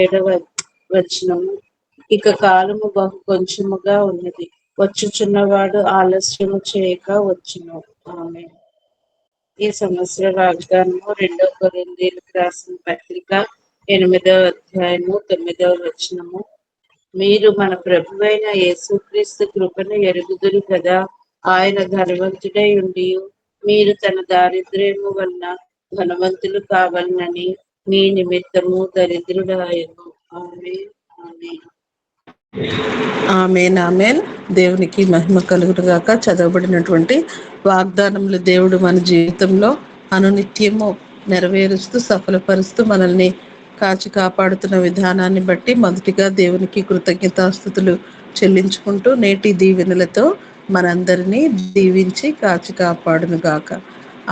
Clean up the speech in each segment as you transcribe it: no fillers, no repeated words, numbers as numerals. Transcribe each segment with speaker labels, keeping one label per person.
Speaker 1: 7వ వచనము. ఇక కాలము బహు కొంచెముగా ఉన్నది, వచ్చుచున్నవాడు ఆలస్యము చేయక వచ్చును. ఆమేన్. ఈ సంవత్సర వాగ్దానము 2 కొరింథీయులకు రాసిన పత్రిక 8వ అధ్యాయము 9వ వచనము. మీరు మన ప్రభువైన యేసుక్రీస్తు కృపను ఎరుగుదురు కదా. ఆయన ధనవంతుడై ఉండి మీరు తన దారిద్ర్యము వలన ధనవంతులు కావాలని మీ నిమిత్తము దరిద్రుడాయను. ఆమేన్. ఆమేన్.
Speaker 2: ఆమేన్. ఆమేన్. దేవునికి మహిమ కలుగును గాక. చదవబడినటువంటి వాగ్దానములు దేవుడు మన జీవితంలో అనునిత్యము నెరవేరుస్తూ సఫలపరుస్తూ మనల్ని కాచి కాపాడుతున్న విధానాన్ని బట్టి మొదటిగా దేవునికి కృతజ్ఞతాస్తుతులు చెల్లించుకుంటూ నేటి దీవెనలతో మనందరినీ దీవించి కాచి కాపాడును గాక.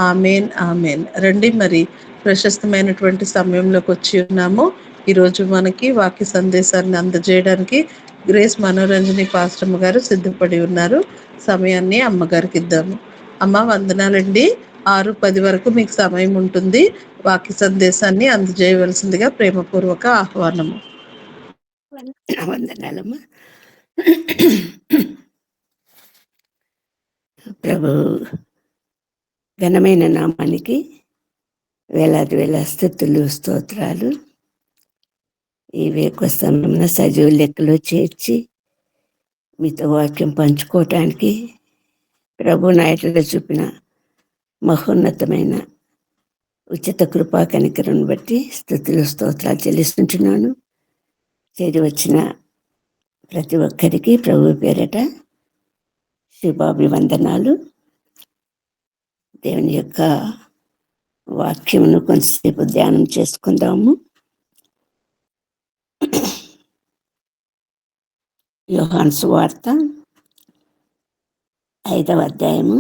Speaker 2: ఆమేన్. ఆమేన్. రండి, మరి ప్రశస్తమైనటువంటి సమయంలోకి వచ్చి ఉన్నాము. ఈరోజు మనకి వాక్య సందేశాన్ని అందజేయడానికి గ్రేస్ మనోరంజని పాస్టమ్మ గారు సిద్ధపడి ఉన్నారు. సమయాన్ని అమ్మగారికి ఇద్దాము. అమ్మ, వందనాలండి. 6:10 వరకు మీకు సమయం ఉంటుంది. వాక్య సందేశాన్ని అందజేయవలసిందిగా ప్రేమపూర్వక ఆహ్వానము.
Speaker 3: వందనాలమ్మా. ప్రభు ఘనమైన నామానికి వేలాది వేల స్తుతులు, స్తోత్రాలు. ఈ వేకువ సమయమున సజీవ లెక్కలో చేర్చి మీతో వాక్యం పంచుకోవటానికి ప్రభు నాయకుడిగా చూపిన మహోన్నతమైన ఉచిత కృపా కనికరం బట్టి స్తుతులు, స్తోత్రాలు చెల్లిస్తుంటున్నాను. చేరి వచ్చిన ప్రతి ఒక్కరికి ప్రభు పేరట శుభాభివందనాలు. దేవుని యొక్క వాక్యమును కొంతసేపు ధ్యానం చేసుకుందాము. యోహాను సువార్త 5వ అధ్యాయము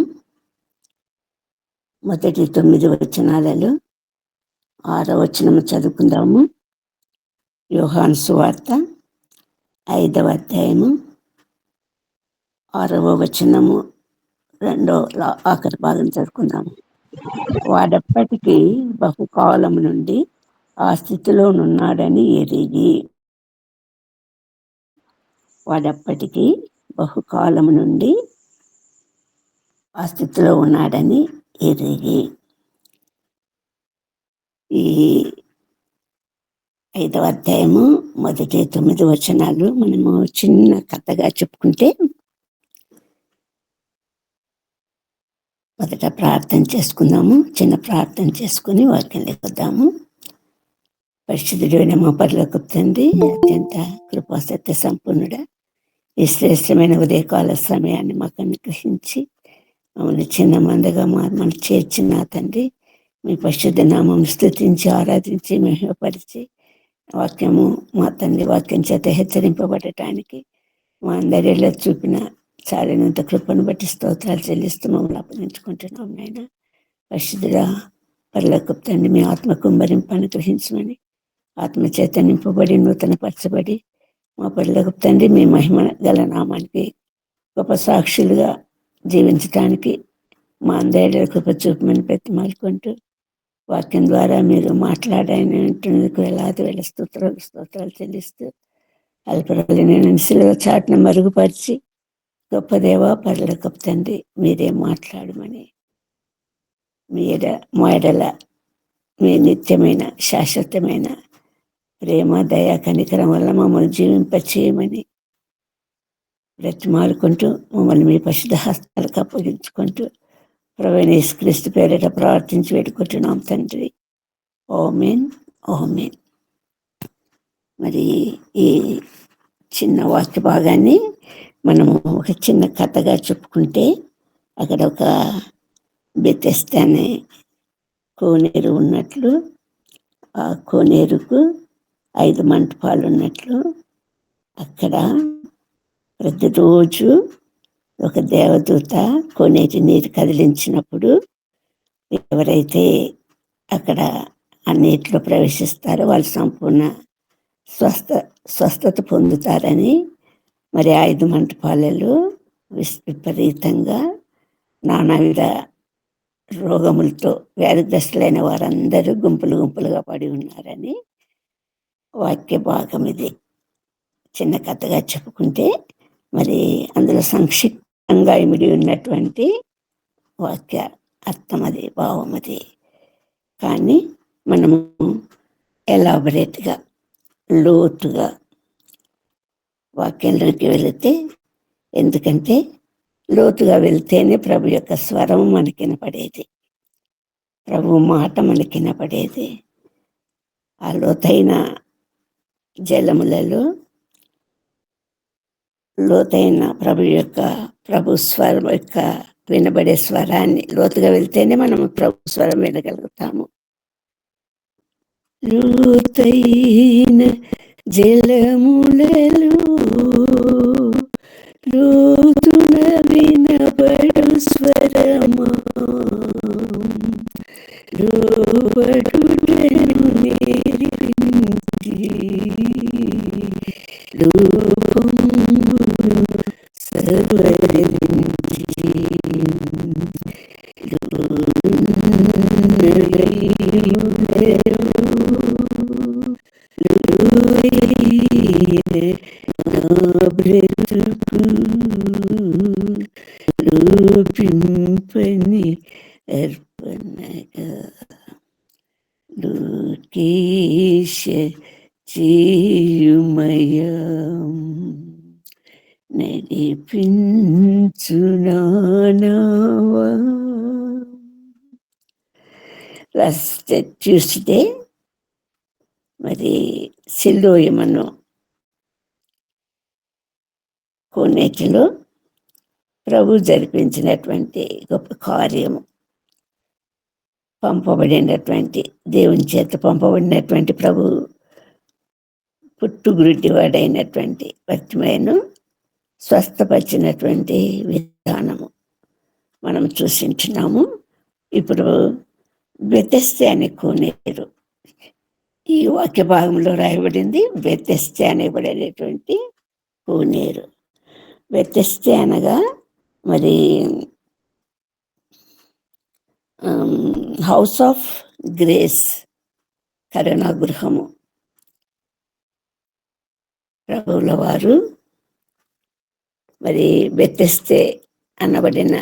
Speaker 3: మొదటి 9 వచనాలలో 6వ వచనము చదువుకుందాము. యోహాను సువార్త 5వ అధ్యాయము 6వ వచనము 2వ ఆఖరి భాగం చదువుకుందాము. వాడప్పటికీ బహుకాలం నుండి ఆ స్థితిలో ఉన్నాడని ఎరిగి, వాడప్పటికీ బహుకాలము నుండి ఆ స్థితిలో ఉన్నాడని ఎరిగి. ఈ 5వ అధ్యాయము మొదటి 9 వచనాలు మనము చిన్న కథగా చెప్పుకుంటే, మొదట ప్రార్థన చేసుకుందాము. చిన్న ప్రార్థన చేసుకుని వాక్యం లేకొద్దాము. పరిశుద్ధుడైన మా పరలోకపు తండ్రి, అత్యంత కృపాసత్య సంపూర్ణుడా, ఈ శ్రేష్టమైన ఉదయకాల సమయాన్ని మాకు అనుగ్రహించి మమ్మల్ని చిన్న మందగా మన చేర్చిన తండ్రి, మీ పరిశుద్ధ నామం స్తుతించి ఆరాధించి మహిమపరిచి వాక్యము మా తండ్రి వాక్యం చేత హెచ్చరింపబడటానికి మా అందరిలో చూపిన చాలినంత కృపను బట్టి స్తోత్రాలు చెల్లిస్తూ మమ్మల్ని అప్పగించుకుంటున్నాం. నాయన పరిశుద్ధుడా, పరలోకపు తండ్రి, మీ ఆత్మ కుమ్మరింపు అనుగ్రహించమని, ఆత్మచేత నింపబడి నూతన పరచబడి మా పరలోకపు తండ్రి మీ మహిమ గల నామానికి గొప్ప సాక్షులుగా జీవించడానికి మా అందరి కృప చూపమని ప్రతిమాలుకుంటూ, వాక్యం ద్వారా మీరు మాట్లాడేందుకు వేలాది వేల స్తోత్రాలు చెల్లిస్తూ, అల్పరాలు నేను శిలువ చాటున మరుగుపరిచి గొప్ప దేవ పరలోకపు తండ్రి మీరే మాట్లాడమని, మా ఎడల మీ నిత్యమైన శాశ్వతమైన ప్రేమ దయా కనికరం వల్ల మమ్మల్ని జీవింపచేయమని బ్రతిమాలుకుంటూ మమ్మల్ని మీ పరిశుద్ధ హస్తాలకు అప్పగించుకుంటూ ప్రభువైన యేసుక్రీస్తు పేరిట ప్రార్థించి పెట్టుకుంటున్నాం తండ్రి. ఆమేన్. ఆమేన్. మరి ఈ చిన్న వాక్య భాగాన్ని మనము ఒక చిన్న కథగా చెప్పుకుంటే, అక్కడ ఒక బెతెస్దా అనే కోనేరు ఉన్నట్లు, ఆ కోనేరుకు 5 మంటపాలు ఉన్నట్లు, అక్కడ ప్రతిరోజు ఒక దేవదూత కోనేటి నీరు కదిలించినప్పుడు ఎవరైతే అక్కడ ఆ నీటిలో ప్రవేశిస్తారో వాళ్ళు సంపూర్ణ స్వస్థత పొందుతారని, మరి 5 మంటపాలలో విపరీతంగా నానావిధ రోగములతో వ్యాధిగ్రస్తులైన వారందరూ గుంపులుగా పడి ఉన్నారని వాక్య భాగం ఇది. చిన్న కథగా చెప్పుకుంటే మరి అందులో సంక్షిప్తంగా ఇమిడి ఉన్నటువంటి వాక్య అర్థం అది, భావం అది. కానీ మనము ఎలాబరేట్గా, లోతుగా వాక్యంలోకి వెళితే, ఎందుకంటే లోతుగా వెళ్తేనే ప్రభు యొక్క స్వరం మనకి వినపడేది, ప్రభు మాట మనకి వినపడేది. ఆ లోతైన జలములలో లోతైన ప్రభు స్వరం యొక్క వినబడే స్వరాన్ని లోతుగా వెళ్తేనే మనం ప్రభు స్వరం వినగలుగుతాము. లోతైన జలములలో లోతున వినబడు స్వరమా, లోబడుటను నేర్పించి లోపమును సవరించి లోపింపని అర్పణగా లోకేశ చేయుమయం నడిపించునావా. లాస్ట్ ట్యూస్డే మరి సిలోయమను కోనేటిలో ప్రభు జరిపించినటువంటి గొప్ప కార్యము, పంపబడినటువంటి దేవుని చేత పంపబడినటువంటి ప్రభు పుట్టుగురుడివాడైనటువంటి బర్తిమేయును స్వస్థపరిచినటువంటి విధానము మనం చూసించున్నాము. ఇప్పుడు బెతెస్దా అనే కోనేరు ఈ వాక్య భాగంలో రాయబడింది. బెతెస్దా అనబడేటువంటి కోనేరు. బెతెస్దా అనగా మరి హౌస్ ఆఫ్ గ్రేస్, కరుణాగృహము. ప్రభువుల వారు మరి బెతెస్దా అనబడిన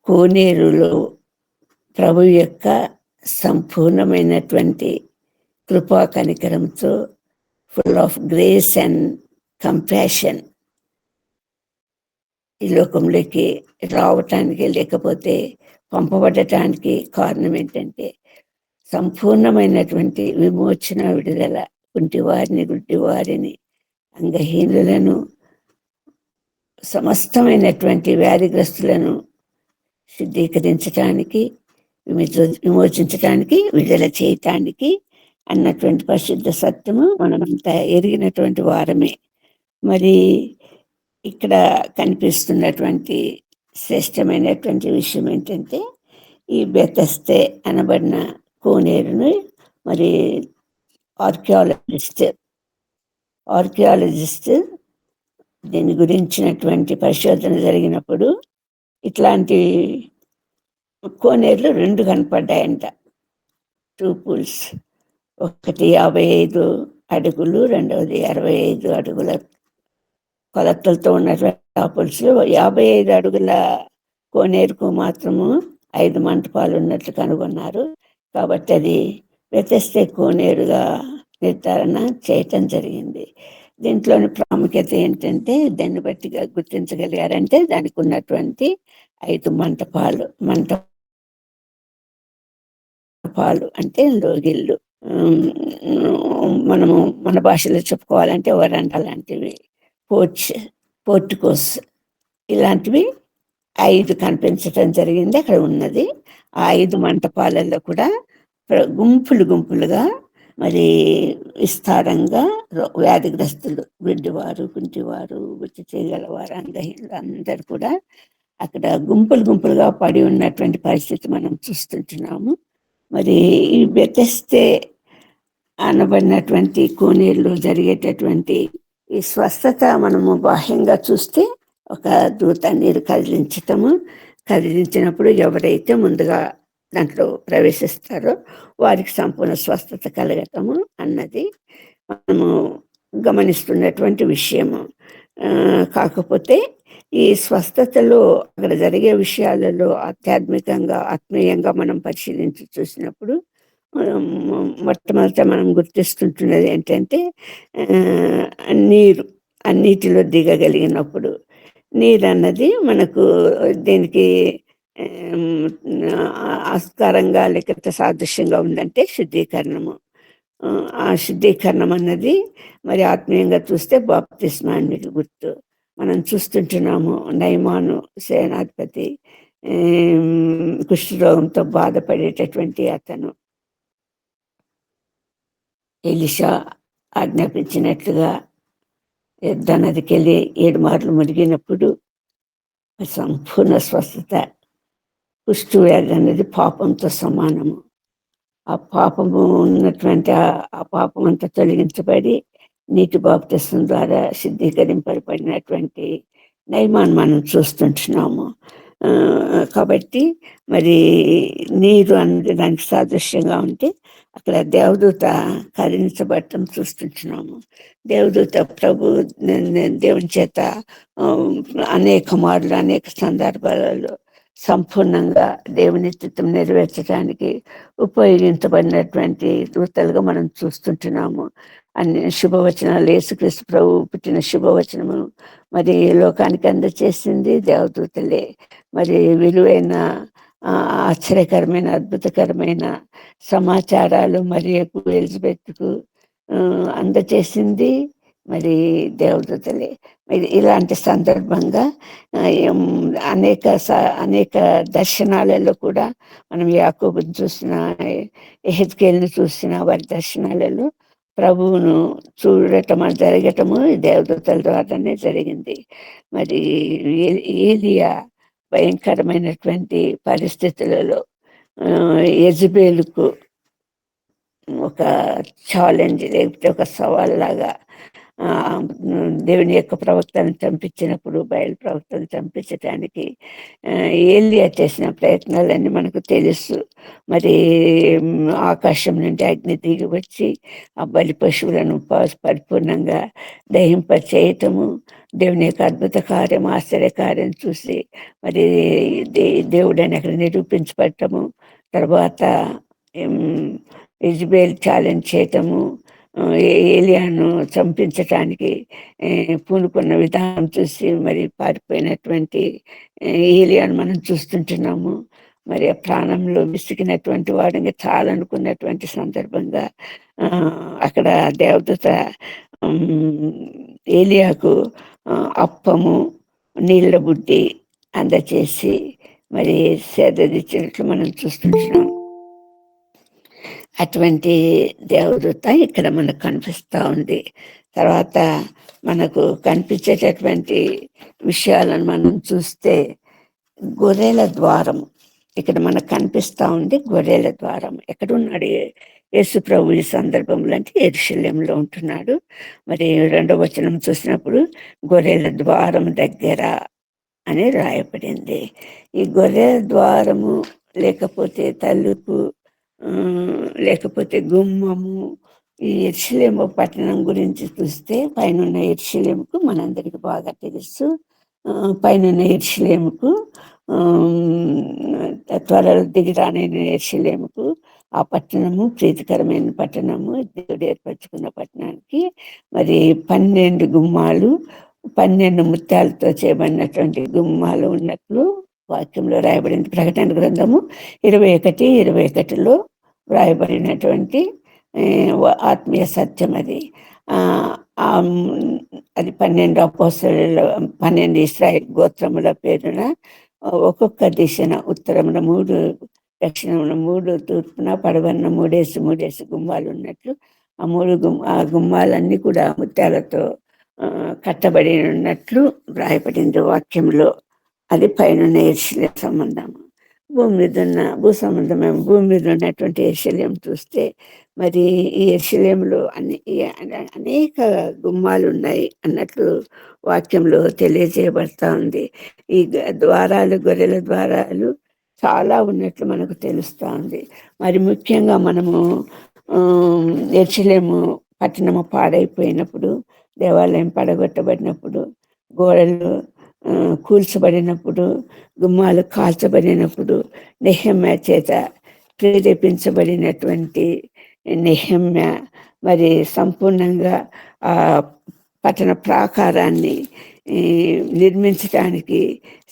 Speaker 3: కోనేరులో ప్రభు యొక్క సంపూర్ణమైనటువంటి కృపా కనికరంతో, full of grace and compassion ఈ లోకంలోకి రావటానికి, లేకపోతే పంపబడటానికి కారణం ఏంటంటే సంపూర్ణమైనటువంటి విమోచన, విడుదల, కుంటివారిని, గుడ్డివారిని, అంగహీనులను, సమస్తమైనటువంటి వ్యాధిగ్రస్తులను శుద్ధీకరించటానికి, విమోచించటానికి, విడుదల చేయటానికి అన్నటువంటి పరిశుద్ధ సత్యము మనమంతా ఎరిగినటువంటి వారమే. మరి ఇక్కడ కనిపిస్తున్నటువంటి శ్రేష్టమైనటువంటి విషయం ఏంటంటే ఈ బెతెస్దా అనబడిన కోనేరును మరి ఆర్కియాలజిస్ట్ దీని గురించినటువంటి పరిశోధన జరిగినప్పుడు ఇట్లాంటి కోనేరులు 2 కనపడ్డాయంట. 2 పూల్స్, ఒకటి 55 అడుగులు, రెండవది 65 అడుగుల కొలతలతో ఉన్నటువంటి ఆ పూల్స్లో 55 అడుగుల కోనేరుకు మాత్రము 5 మంటపాలు ఉన్నట్లు కనుగొన్నారు. కాబట్టి అది బెతెస్దా కోనేరుగా నిర్ధారణ చేయటం జరిగింది. దీంట్లోని ప్రాముఖ్యత ఏంటంటే దాన్ని బట్టిగా గుర్తించగలిగారంటే దానికి ఉన్నటువంటి 5 మంటపాలు అంటే లోగిళ్ళు. మనము మన భాషలో చెప్పుకోవాలంటే వరండా లాంటివి, పోర్టికోస్ ఇలాంటివి 5 కనిపించటం జరిగింది. అక్కడ ఉన్నది ఆ 5 మంటపాలలో కూడా గుంపులుగా మరి విస్తారంగా వ్యాధిగ్రస్తులు, గుడ్డివారు, కుంటివారు, గుర్తు చేయగలవారు, అంగహీనులు అందరూ కూడా అక్కడ గుంపులుగా పడి ఉన్నటువంటి పరిస్థితి మనం చూస్తుంటున్నాము. మరి ఈ బెతెస్దా అనబడినటువంటి కోనేరులో జరిగేటటువంటి ఈ స్వస్థత మనము బాహ్యంగా చూస్తే ఒక దూత నీరు కదిలించినప్పుడు ఎవరైతే ముందుగా దాంట్లో ప్రవేశిస్తారో వారికి సంపూర్ణ స్వస్థత కలగటము అన్నది మనము గమనిస్తున్నటువంటి విషయము. కాకపోతే ఈ స్వస్థతలో అక్కడ జరిగే విషయాలలో ఆధ్యాత్మికంగా ఆత్మీయంగా మనం పరిశీలించి చూసినప్పుడు మొట్టమొదట మనం గుర్తిస్తుంటున్నది ఏంటంటే నీరు అన్నిటిలో దిగగలిగినప్పుడు నీరు అన్నది మనకు దీనికి ఆస్కారంగా లేకపోతే సాదృశ్యంగా ఉందంటే శుద్ధీకరణము. ఆ శుద్ధీకరణం అన్నది మరి ఆత్మీయంగా చూస్తే బాప్తిస్మానికి గుర్తు. మనం చూస్తుంటున్నాము నయమాను సేనాధిపతి కుష్ఠరోగంతో బాధపడేటటువంటి అతను ఎలీషా ఆజ్ఞాపించినట్లుగా నదికి వెళ్ళి 7 మార్లు మునిగినప్పుడు సంపూర్ణ స్వస్థత. కుష్టు వ్యాధి అనేది పాపంతో సమానము. ఆ పాపము ఉన్నటువంటి ఆ పాపం అంతా తొలగించబడి నీటి బాప్తిస్మం ద్వారా శుద్ధీకరింపబడినటువంటి నయమాన్ని మనం చూస్తుంటున్నాము. కాబట్టి మరి నీరు అనేది దానికి సాదృశ్యంగా ఉంటే అక్కడ దేవదూత కదిలించబడటం చూస్తుంటున్నాము. దేవదూత దేవుని చేత అనేక మార్లు అనేక సందర్భాలలో సంపూర్ణంగా దేవుని చిత్తం నెరవేర్చడానికి ఉపయోగించబడినటువంటి దూతలుగా మనం చూస్తుంటున్నాము. అన్ని శుభవచనాలు యేసుక్రీస్తు ప్రభు పుట్టిన శుభవచనము మరి లోకానికి అందచేసింది దేవదూతలే. మరి విలువైన ఆశ్చర్యకరమైన అద్భుతకరమైన సమాచారాలు మరియకు ఎలిజబెత్కు అందచేసింది మరి దేవదూతలే. ఇలాంటి సందర్భంగా అనేక దర్శనాలలో కూడా మనం యాకోబుని చూసిన యెహెజ్కేలుని చూసిన వారి దర్శనాలలో ప్రభువును చూడటం జరగటము దేవదూతల ద్వారానే జరిగింది. మరి ఏలియా భయంకరమైనటువంటి పరిస్థితులలో యెజబెలుకు ఒక ఛాలెంజ్ లేకపోతే ఒక సవాల్ లాగా దేవుని యొక్క ప్రవక్తను చంపించినప్పుడు బయలు ప్రవక్తను చంపించటానికి ఏలియా చేసిన ప్రయత్నాలన్నీ మనకు తెలుసు. మరి ఆకాశం నుండి అగ్ని దిగి వచ్చి ఆ బలి పశువులను పరిపూర్ణంగా దహింప చేయటము, దేవుని యొక్క అద్భుత కార్యం ఆశ్చర్యకార్యం చూసి మరి దేవుడని అక్కడ నిరూపించబడటము, తర్వాత యెజబెల్ ఛాలెంజ్ చేయటము, ఏలియాను చంపించటానికి పూనుకున్న విధానం చూసి మరి పారిపోయినటువంటి ఏలియాను మనం చూస్తుంటున్నాము. మరి ఆ ప్రాణంలో విసిగినటువంటి వాడు ఇంకా చాలనుకున్నటువంటి సందర్భంగా అక్కడ దేవదూత ఏలియాకు అప్పము నీళ్ళ బుడ్డి అందచేసి మరి సేదదిచ్చినట్లు మనం చూస్తుంటున్నాం. అటువంటి దేవదూత ఇక్కడ మనకు కనిపిస్తూ ఉంది. తర్వాత మనకు కనిపించేటటువంటి విషయాలను మనం చూస్తే గొర్రెల ద్వారం ఇక్కడ మనకు కనిపిస్తూ ఉంది. గొర్రెల ద్వారం ఎక్కడున్నాడు యేసు ప్రభు ఈ సందర్భంలో అంటే యెరూషలేములో ఉంటున్నాడు. మరి 2వ వచనం చూసినప్పుడు గొర్రెల ద్వారం దగ్గర అని రాయబడింది. ఈ గొర్రెల ద్వారము లేకపోతే తలుపు లేకపోతే గుమ్మము, ఈ యెరూషలేము పట్టణం గురించి చూస్తే పైన యెరూషలేముకు మనందరికి బాగా తెలుసు. పైన యెరూషలేముకు త్వరలో దిగిరానైన యెరూషలేముకు ఆ పట్టణము ప్రీతికరమైన పట్టణము, దేవుడు ఏర్పరచుకున్న పట్టణానికి మరి 12 గుమ్మాలు 12 ముత్యాలతో చేయబడినటువంటి గుమ్మాలు ఉన్నట్లు వాక్యంలో రాయబడింది. ప్రకటన గ్రంథము 21:21లో రాయబడినటువంటి ఆత్మీయ సత్యం అది. అది 12 అపోస్తలుల 12 ఇశ్రాయేలు గోత్రముల పేరున ఒక్కొక్క దిశన ఉత్తరమున 3, దక్షిణమున 3, తూర్పున పడవన్న 3 గుమ్మాలు ఉన్నట్లు ఆ గుమ్మాలన్నీ కూడా ముత్యాలతో కట్టబడి ఉన్నట్లు రాయబడింది వాక్యంలో. అది పైన యెరూషలేము సంబంధం. భూ సంబంధమైన భూమి మీద ఉన్నటువంటి యెరూషలేము చూస్తే మరి ఈ యెరూషలేములో అనేక గుమ్మాలు ఉన్నాయి అన్నట్లు వాక్యంలో తెలియజేయబడతా ఉంది. ఈ ద్వారాలు గొర్రెల ద్వారాలు చాలా ఉన్నట్లు మనకు తెలుస్తూ ఉంది. మరి ముఖ్యంగా మనము యెరూషలేము పట్టణము పాడైపోయినప్పుడు, దేవాలయం పడగొట్టబడినప్పుడు, గోడలు కూల్చబడినప్పుడు, గుమ్మాలు కాల్చబడినప్పుడు నెహెమ్యా చేత ప్రేరేపించబడినటువంటి నెహెమ్యా మరి సంపూర్ణంగా ఆ పట్టణ ప్రాకారాన్ని నిర్మించడానికి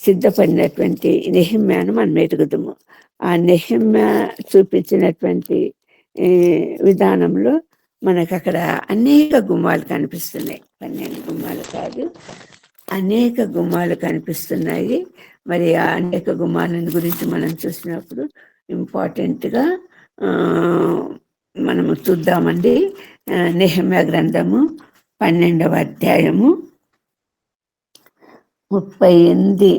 Speaker 3: సిద్ధపడినటువంటి నెహెమ్యాను మనం ఎదుగుదాము. ఆ నెహెమ్యా చూపించినటువంటి విధానంలో మనకు అక్కడ అనేక గుమ్మాలు కనిపిస్తున్నాయి. 12 గుమ్మాలు కాదు, అనేక గుమ్మాలు కనిపిస్తున్నాయి. మరి ఆ అనేక గుమ్మాలను గురించి మనం చూసినప్పుడు ఇంపార్టెంట్గా మనము చూద్దామండి. నెహెమ్యా గ్రంథము 12వ అధ్యాయము 37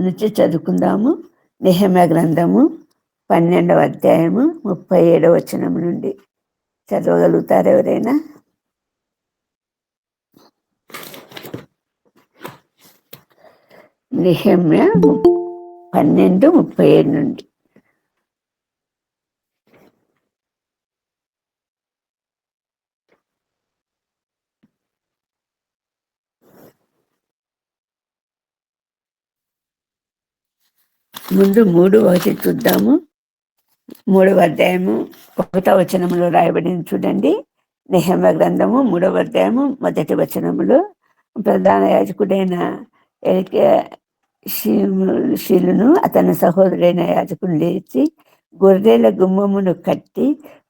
Speaker 3: నుంచి చదువుకుందాము. నెహెమ్యా గ్రంథము 12వ అధ్యాయము 37వ వచనం నుండి చదవగలుగుతారు ఎవరైనా? నెహెమ్యా 12:37 నుండి. ముందు 3:1 చూద్దాము. 3వ అధ్యాయము 1వ వచనంలో రాయబడింది చూడండి. నెహెమ్యా గ్రంథము 3వ అధ్యాయము 1వ వచనములో ప్రధాన యాజకుడైన ఎల్కెషీలును అతని సహోదరుడైన యాజకుడు లేచి గొర్రెల గుమ్మమును కట్టి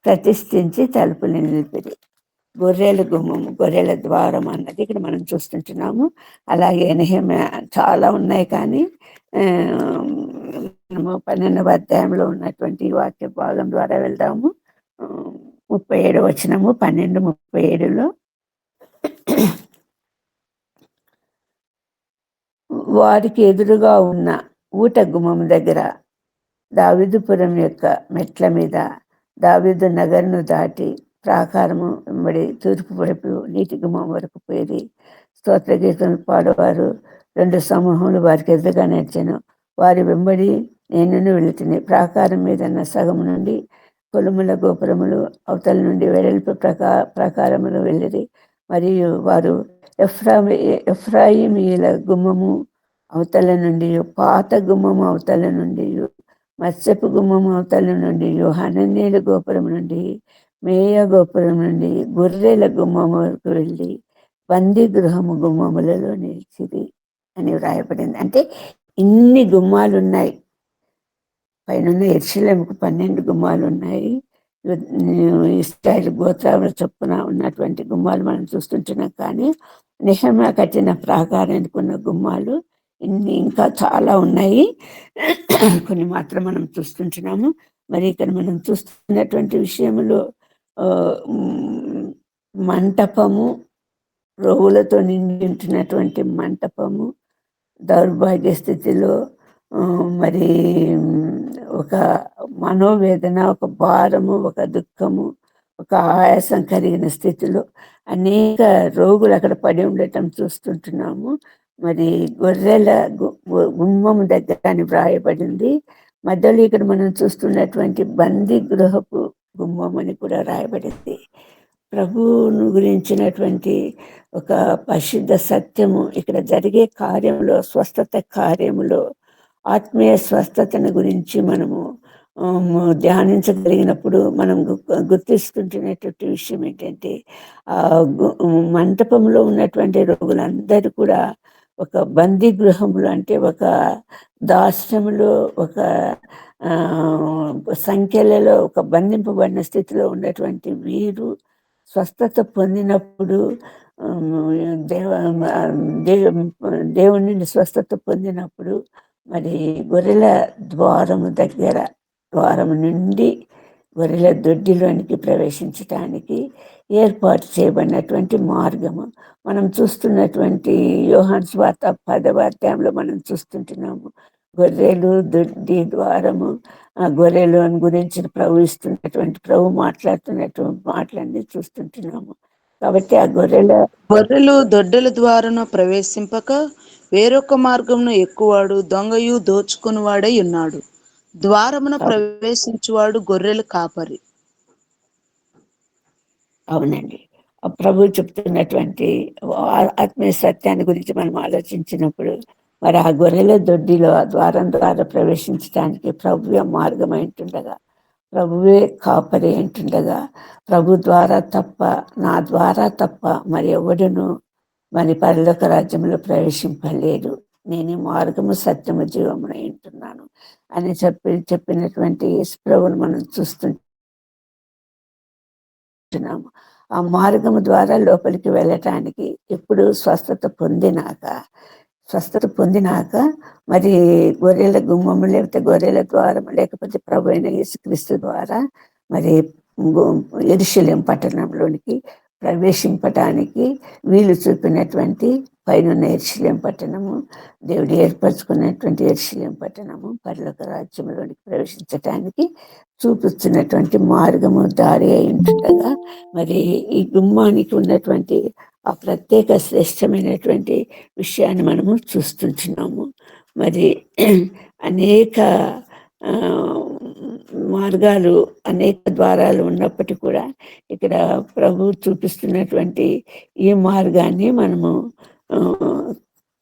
Speaker 3: ప్రతిష్ఠించి తలుపులు నిలిపిరి. గొర్రెల గుమ్మము, గొర్రెల ద్వారం అన్నది ఇక్కడ మనం చూస్తుంటున్నాము. అలాగే నెహెమ్యా చాలా ఉన్నాయి, కానీ మనము 12వ అధ్యాయంలో ఉన్నటువంటి వాక్య భాగం ద్వారా వెళ్దాము. 37వ వచనము 12:37లో వారికి ఎదురుగా ఉన్న ఊట గుమ్మం దగ్గర దావీదుపురం యొక్క మెట్ల మీద దావీదు నగరును దాటి ప్రాకారము వెంబడి తూర్పు వైపు నీటి గుమ్మం వరకు పోయి స్తోత్ర గీతలు పాడేవారు 2 సమూహములు వారికి ఎదురుగా నడిచాను. వారి వెంబడి నేను వెళుతుంది. ప్రాకారం మీద సగము నుండి కొలుముల గోపురములు అవతల నుండి వెడల్పు ప్రాకారములు వెళ్ళిరి. మరియు వారు ఎఫ్రాయిమీల గుమ్మము అవతల నుండి, పాత గుమ్మము అవతల నుండి, మత్స్యపు గుమ్మము అవతల నుండి, హననీయుల గోపురం నుండి, మేయ గోపురం నుండి గొర్రెల గుమ్మము వరకు వెళ్ళి బందీ గృహము గుమ్మములలో నిలిచిది అని వ్రాయబడింది. అంటే ఇన్ని గుమ్మాలు ఉన్నాయి. పైన యెరూషలేముకు 12 గుమ్మాలు ఉన్నాయి. ఇశ్రాయేలు గోత్రాల చొప్పున ఉన్నటువంటి గుమ్మాలు మనం చూస్తుంటున్నాం. కానీ నెహెమ్యా కట్టిన ప్రాకారానికి ఉన్న గుమ్మాలు ఇంకా చాలా ఉన్నాయి. కొన్ని మాత్రం మనం చూస్తుంటున్నాము. మరి ఇక్కడ మనం చూస్తున్నటువంటి విషయంలో మంటపము, రోగులతో నిండి ఉంటున్నటువంటి మంటపము దౌర్భాగ్య స్థితిలో, మరి ఒక మనోవేదన, ఒక భారము, ఒక దుఃఖము, ఒక ఆయాసం కలిగిన స్థితిలో అనేక రోగులు అక్కడ పడి ఉండటం చూస్తుంటున్నాము. మరి గొర్రెల గుమ్మము దగ్గర అని వ్రాయబడింది. మధ్యలో ఇక్కడ మనం చూస్తున్నటువంటి బందీ గృహపు గుమ్మం అని కూడా రాయబడింది. ప్రభువును గురించినటువంటి ఒక పరిశుద్ధ సత్యము ఇక్కడ జరిగే కార్యంలో, స్వస్థత కార్యములో, ఆత్మీయ స్వస్థతను గురించి మనము ధ్యానించగలిగినప్పుడు మనం గుర్తిస్తుంటున్నటువంటి విషయం ఏంటంటే, ఆ మంటపంలో ఉన్నటువంటి రోగులందరూ కూడా ఒక బందీ గృహంలో, అంటే ఒక దాస్యములో, ఒక సంఖ్యలలో ఒక బంధింపబడిన స్థితిలో ఉన్నటువంటి వీరు స్వస్థత పొందినప్పుడు, దేవుని స్వస్థత పొందినప్పుడు మరి గొర్రెల ద్వారము దగ్గర, ద్వారము నుండి గొర్రెల దొడ్డిలోనికి ప్రవేశించడానికి ఏర్పాటు చేయబడినటువంటి మార్గము మనం చూస్తున్నటువంటి యోహాను సువార్త 10వ అధ్యాయంలో మనం చూస్తుంటున్నాము. గొర్రెలు, దొడ్డి, ద్వారము, ఆ గొర్రెలు గురించి ప్రభు మాట్లాడుతున్నటువంటి మాటలన్నీ చూస్తుంటున్నాము. కాబట్టి ఆ
Speaker 1: గొర్రెలు దొడ్డల ద్వారాను ప్రవేశింపక వేరొక మార్గమును ఎక్కువాడు దొంగయు దోచుకుని వాడై ఉన్నాడు. ద్వారమున ప్రవేశించువాడు గొర్రెలు కాపరి.
Speaker 3: అవునండి. ప్రభు చెప్తున్నటువంటి ఆత్మీయ సత్యాన్ని గురించి మనం ఆలోచించినప్పుడు, మరి ఆ గొర్రెల దొడ్డిలో ఆ ద్వారం ద్వారా ప్రవేశించడానికి ప్రభువే మార్గమైంటుండగా, ప్రభువే కాపరి అంటుండగా, ప్రభు ద్వారా తప్ప, నా ద్వారా తప్ప మరి ఎవడును మరి పరలోక రాజ్యంలో ప్రవేశింపలేడు. నేనే మార్గము, సత్యము, జీవమునై ఉంటున్నాను అని చెప్పినటువంటి యేసు ప్రభువును మనం చూస్తున్నాము. ఆ మార్గము ద్వారా లోపలికి వెళ్ళటానికి ఎప్పుడు స్వస్థత పొందినాక మరి గొర్రెల గుమ్మము, లేకపోతే గొర్రెల ద్వారము, లేకపోతే ప్రభు అయిన యేసుక్రీస్తు ద్వారా మరి యెరూషలేము పట్టణంలోనికి ప్రవేశింపటానికి వీలు చూపినటువంటి పైనున్న యెరూషలేము పట్టణము, దేవుడు ఏర్పరచుకున్నటువంటి యెరూషలేము పట్టణము పరలోక రాజ్యంలోనికి ప్రవేశించటానికి చూపిస్తున్నటువంటి మార్గము, దారి అయి ఉంటుండగా, మరి ఈ గుమ్మానికి ఉన్నటువంటి ఆ ప్రత్యేక శ్రేష్టమైనటువంటి విషయాన్ని మనము చూస్తుంటున్నాము. మరి అనేక మార్గాలు, అనేక ద్వారాలు ఉన్నప్పటికీ కూడా ఇక్కడ ప్రభు చూపిస్తున్నటువంటి ఈ మార్గాన్ని మనము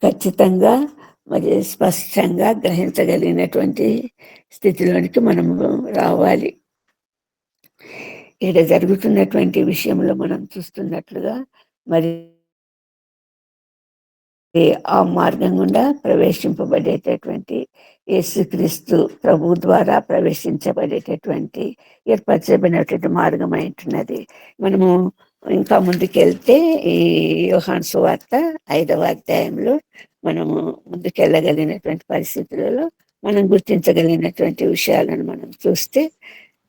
Speaker 3: ఖచ్చితంగా మరి స్పష్టంగా గ్రహించగలిగినటువంటి స్థితిలోనికి మనము రావాలి. ఇక్కడ జరుగుతున్నటువంటి విషయంలో మనం చూస్తున్నట్లుగా మరి ఆ మార్గం గుండా ప్రవేశింపబడేటటువంటి యేసుక్రీస్తు ప్రభు ద్వారా ప్రవేశించబడేటటువంటి ఏర్పరచబడినటువంటి మార్గం ఉంటున్నది. మనము ఇంకా ముందుకెళ్తే ఈ యోహాను సువార్త 5వ అధ్యాయంలో మనము ముందుకెళ్ళగలిగినటువంటి పరిస్థితులలో మనం గుర్తించగలిగినటువంటి విషయాలను మనం చూస్తే,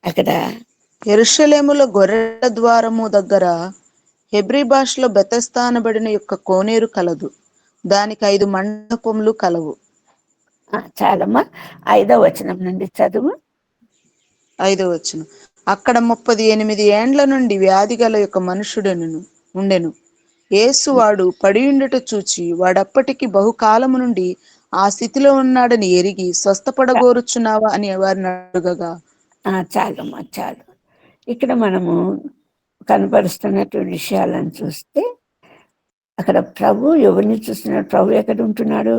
Speaker 3: అక్కడ
Speaker 1: యెరూషలేములో గొర్రెల ద్వారము దగ్గర హెబ్రీ భాషలో బెతెస్దా అనబడిన యొక్క కోనేరు కలదు. దానికి 5 మండపములు కలవు.
Speaker 3: చాలమ్మా 5వ వచనం నుండి చదువు.
Speaker 1: 5వ వచనం. అక్కడ 38 ఏండ్ల నుండి వ్యాధి గల యొక్క మనుషుడెను ఉండెను. యేసు వాడు పడియుండుట చూచి వాడప్పటికి బహుకాలము నుండి ఆ స్థితిలో ఉన్నాడని ఎరిగి స్వస్థపడగోరుచున్నావా అని వారిని అడగగా,
Speaker 3: చాలమ్మా చాలు. ఇక్కడ మనము కనపరుస్తున్నటువంటి విషయాలను చూస్తే, అక్కడ ప్రభు ఎవరిని చూస్తున్నాడు? ప్రభు ఎక్కడ ఉంటున్నాడు?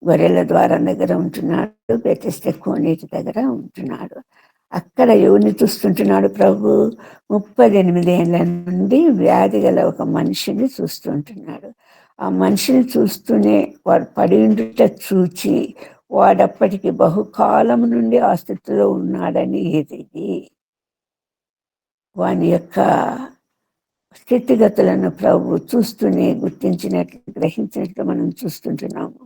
Speaker 3: గొర్రెల ద్వారం దగ్గర ఉంటున్నాడు, బెతెస్దా కోనేటి దగ్గర ఉంటున్నాడు. అక్కడ ఎవరిని చూస్తుంటున్నాడు ప్రభు? 38 ఏళ్ళ నుండి వ్యాధి గల ఒక మనిషిని చూస్తుంటున్నాడు. ఆ మనిషిని చూస్తూనే వాడు పడి ఉండుట చూచి వాడప్పటికి బహుకాలం నుండి ఆ స్థితిలో ఉన్నాడని ఎదిగి, వాని యొక్క స్థితిగతులను ప్రభు చూస్తూనే గుర్తించినట్లు, గ్రహించినట్లు మనం చూస్తుంటున్నాము.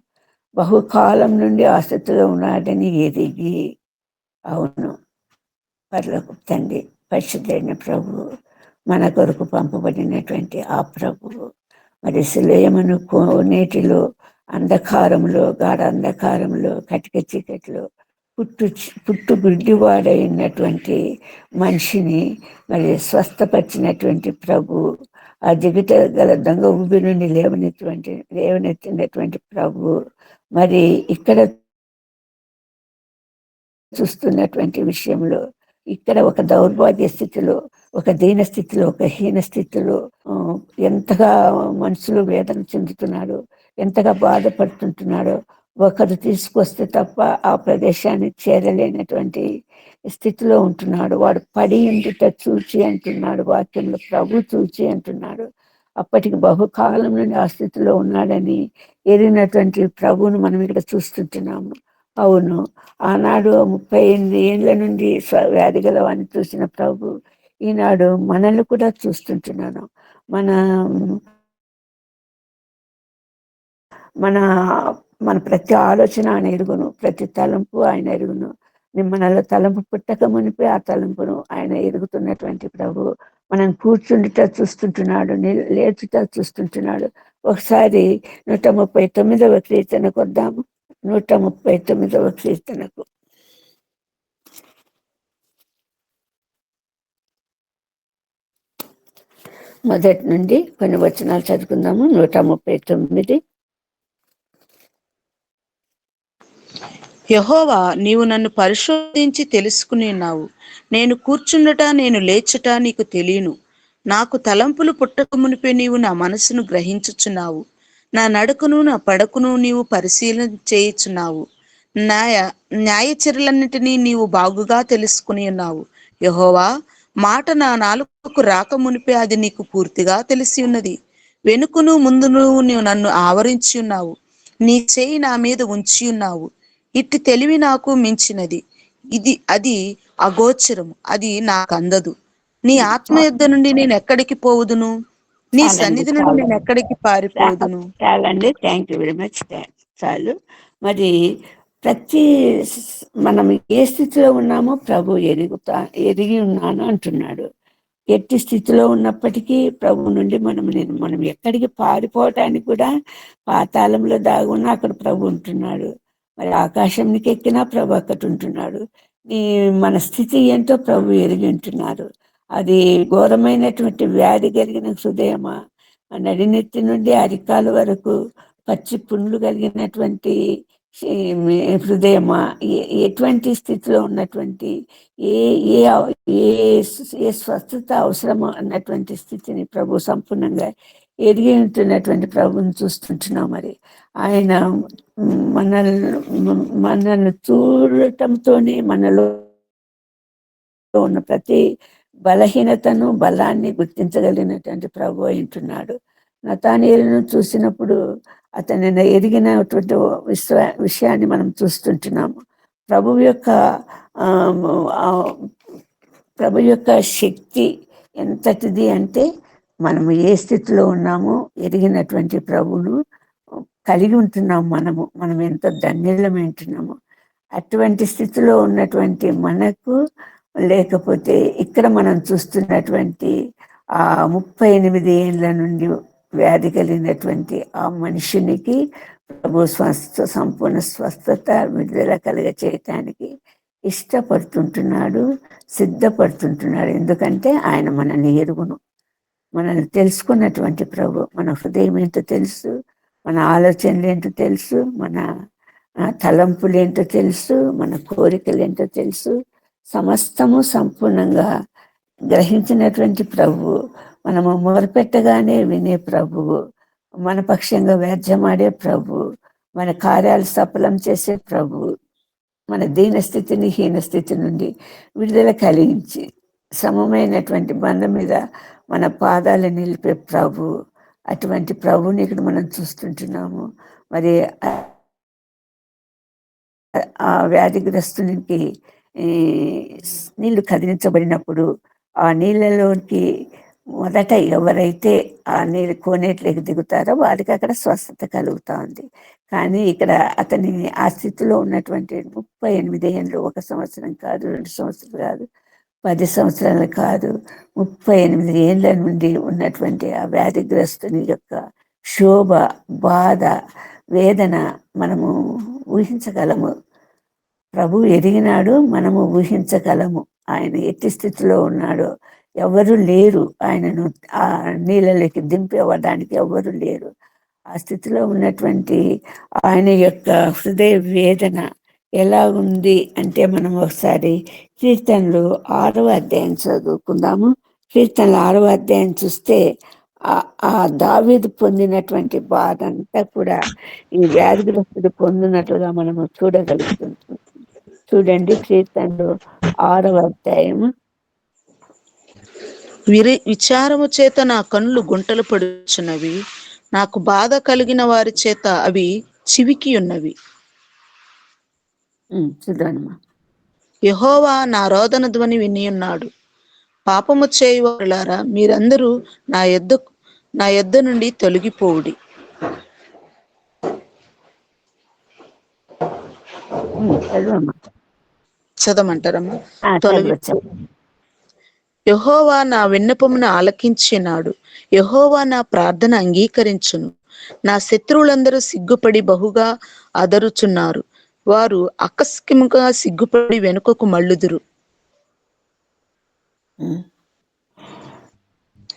Speaker 3: బహుకాలం నుండి ఆ స్థితిలో ఉన్నాడని ఎదిగి, అవును, పరలోకపు తండ్రి, పరిశుద్ధైన ప్రభువు, మన కొరకు పంపబడినటువంటి ఆ ప్రభువు మరి సిలోయమును కోనేటిలో అంధకారంలో, గాఢ అంధకారంలో, కటిక చీకట్లో పుట్టు గుడ్డివాడైనటువంటి మనిషిని మరి స్వస్థపరిచినటువంటి ప్రభు, ఆ జిగిట గల దొంగ ఊబి నుండి లేవనెత్తినటువంటి ప్రభు మరి ఇక్కడ చూస్తున్నటువంటి విషయంలో, ఇక్కడ ఒక దౌర్భాగ్య స్థితిలో, ఒక దీన స్థితిలో, ఒక హీన స్థితిలో ఎంతగా మనుషులు వేదన చెందుతున్నాడు, ఎంతగా బాధపడుతుంటున్నాడో, ఒకరు తీసుకొస్తే తప్ప ఆ ప్రదేశాన్ని చేరలేనటువంటి స్థితిలో ఉంటున్నాడు. వాడు పడి ఉండుట చూచి అంటున్నాడు వాక్యంలో, ప్రభు చూచి అంటున్నాడు. అప్పటికి బహుకాలం నుండి ఆ స్థితిలో ఉన్నాడని ఎరిగినటువంటి ప్రభువును మనం ఇక్కడ చూస్తుంటున్నాము. అవును, ఆనాడు 38 ఏళ్ళ నుండి వ్యాధి గలవాన్ని చూసిన ప్రభు ఈనాడు మనల్ని కూడా చూస్తుంటున్నాను. మన మన మన ప్రతి ఆలోచన ఆయన ఎరుగును, ప్రతి తలంపు ఆయన ఎరుగును. మనలో తలంపు పుట్టక మునిపే ఆ తలంపును ఆయన ఎరుగుతున్నటువంటి ప్రభు మనం కూర్చుండిట చూస్తుంటున్నాడు, లేచుట చూస్తుంటున్నాడు. ఒకసారి 139వ కీర్తనకు వద్దాము. 139వ కీర్తనకు మొదటి నుండి కొన్ని వచనాలు చదువుకుందాము. 139.
Speaker 1: యెహోవా, నీవు నన్ను పరిశోధించి తెలుసుకుని ఉన్నావు. నేను కూర్చుండుట, నేను లేచుట నీకు తెలియను. నాకు తలంపులు పుట్టక మునిపే నీవు నా మనసును గ్రహించుచున్నావు. నా నడకను నా పడకును నీవు పరిశీలన చేయుచున్నావు. న్యాయ న్యాయచర్యలన్నిటినీ నీవు బాగుగా తెలుసుకుని ఉన్నావు. యెహోవా, మాట నా నాలుకకు రాక మునిపే అది నీకు పూర్తిగా తెలిసి ఉన్నది. వెనుకను ముందును నీవు నన్ను ఆవరించి ఉన్నావు. నీ చేయి నా మీద ఉంచి ఉన్నావు. ఇట్టి తెలివి నాకు మించినది. అది అగోచరము, అది నాకందదు. నీ ఆత్మ యుద్ధ నుండి నేను ఎక్కడికి పోవుదును? నీ
Speaker 3: చాలండి,
Speaker 1: సన్నిధి నుండి
Speaker 3: చాలు,
Speaker 1: నేను ఎక్కడికి పారిపోదును?
Speaker 3: చాలండి. Thank you very much. చాలు. మరి ప్రతి మనం ఏ స్థితిలో ఉన్నామో ప్రభు ఎరిగి ఉన్నాను అంటున్నాడు. ఎట్టి స్థితిలో ఉన్నప్పటికీ ప్రభు నుండి మనం ఎక్కడికి పారిపోవటానికి కూడా, పాతాళంలో దాగున్నా అక్కడ ప్రభు ఉంటున్నాడు. మరి ఆకాశంకి ఎక్కినా ప్రభు అక్కడ ఉంటున్నాడు. మన స్థితి ఏంటో ప్రభు ఎరిగి ఉంటున్నారు. అది ఘోరమైనటువంటి వ్యాధి కలిగిన హృదయమా, నడినెత్తి నుండి అరికాలు వరకు పచ్చి పుండ్లు కలిగినటువంటి హృదయమా, ఎటువంటి స్థితిలో ఉన్నటువంటి, ఏ ఏ ఏ స్వస్థత అవసరమో అన్నటువంటి స్థితిని ప్రభు సంపూర్ణంగా ఎరిగి ఉంటున్నటువంటి ప్రభుని చూస్తుంటున్నాం. మరి ఆయన మనల్ని చూడటంతోనే మనలో ఉన్న ప్రతి బలహీనతను, బలాన్ని గుర్తించగలిగినటువంటి ప్రభు అంటున్నాడు. నతానీయులను చూసినప్పుడు అతనిని ఎరిగినటువంటి విషయాన్ని మనం చూస్తుంటున్నాము. ప్రభు యొక్క శక్తి ఎంతటిది అంటే, మనము ఏ స్థితిలో ఉన్నామో ఎరిగినటువంటి ప్రభువును కలిగి ఉంటున్నాము. మనం ఎంత ధన్యులమై ఉంటున్నాము. అటువంటి స్థితిలో ఉన్నటువంటి మనకు, లేకపోతే ఇక్కడ మనం చూస్తున్నటువంటి ఆ 38 ఏళ్ళ నుండి వ్యాధి కలిగినటువంటి ఆ మనిషినికి ప్రభు సంపూర్ణ స్వస్థత, విడుదల కలుగ చేయటానికి ఇష్టపడుతుంటున్నాడు, సిద్ధపడుతుంటున్నాడు. ఎందుకంటే ఆయన మనల్ని ఎరుగును, మనల్ని తెలుసుకున్నటువంటి ప్రభు. మన హృదయం ఏంటో తెలుసు, మన ఆలోచనలు ఏంటో తెలుసు, మన తలంపులు ఏంటో తెలుసు, మన కోరికలు ఏంటో తెలుసు. సమస్తము సంపూర్ణంగా గ్రహించినటువంటి ప్రభువు, మనము మొరపెట్టగానే వినే ప్రభువు, మన పక్షంగా వ్యాజ్యమాడే ప్రభు, మన కార్యాలు సఫలం చేసే ప్రభు, మన దీనస్థితిని, హీనస్థితి నుండి విడుదల కలిగించి సమమైనటువంటి బంధం మీద మన పాదాలు నిలిపే ప్రభు. అటువంటి ప్రభుని ఇక్కడ మనం చూస్తుంటున్నాము. మరి ఆ వ్యాధిగ్రస్తునికి నీళ్లు కదిలించబడినప్పుడు ఆ నీళ్ళలోకి మొదట ఎవరైతే ఆ నీళ్ళు కోనేట్లోకి దిగుతారో వారికి అక్కడ స్వస్థత కలుగుతా ఉంది. కానీ ఇక్కడ అతని ఆ స్థితిలో ఉన్నటువంటి 38 ఏళ్ళు, 1 సంవత్సరం కాదు, 2 సంవత్సరాలు కాదు, 10 సంవత్సరాలు కాదు, 38 ఏళ్ళ నుండి ఉన్నటువంటి ఆ వ్యాధిగ్రస్తుని యొక్క శోభ, బాధ, వేదన మనము ఊహించగలము. ప్రభు ఎరిగినాడు, మనము ఊహించగలము. ఆయన ఎట్టి స్థితిలో ఉన్నాడో ఎవరు లేరు, ఆయనను ఆ నీళ్ళలోకి దింపేవడానికి ఎవరు లేరు. ఆ స్థితిలో ఉన్నటువంటి ఆయన యొక్క హృదయ వేదన ఎలా ఉంది అంటే, మనం ఒకసారి కీర్తనలు 6వ అధ్యాయం చదువుకుందాము. కీర్తనలు 6వ అధ్యాయం చూస్తే ఆ దావీదు పొందినటువంటి బాధ అంతా కూడా ఈ వ్యాధిగ్రస్తుడు పొందినట్లుగా మనము చూడగలుగుతుంటాం. చూడండి, కీర్తనలు 6వ అధ్యాయము.
Speaker 1: విచారము చేత నా కన్నులు గుంటలు పడుచున్నవి, నాకు బాధ కలిగిన వారి చేత అవి చివికి ఉన్నవి.
Speaker 3: చూద్దామా.
Speaker 1: యెహోవా నా రోదన ధ్వని విని ఉన్నాడు. పాపము చేయువారులారా, మీరందరూ నా యొద్ద నుండి తొలగిపోవుడి. చదవమంటారమ్మా? యెహోవా నా విన్నపమును ఆలకించినాడు. యెహోవా నా ప్రార్థన అంగీకరించును. నా శత్రువులందరూ సిగ్గుపడి బహుగా అదరుచున్నారు. వారు అకస్మాత్తుగా సిగ్గుపడి వెనుకకు మళ్ళుదురు.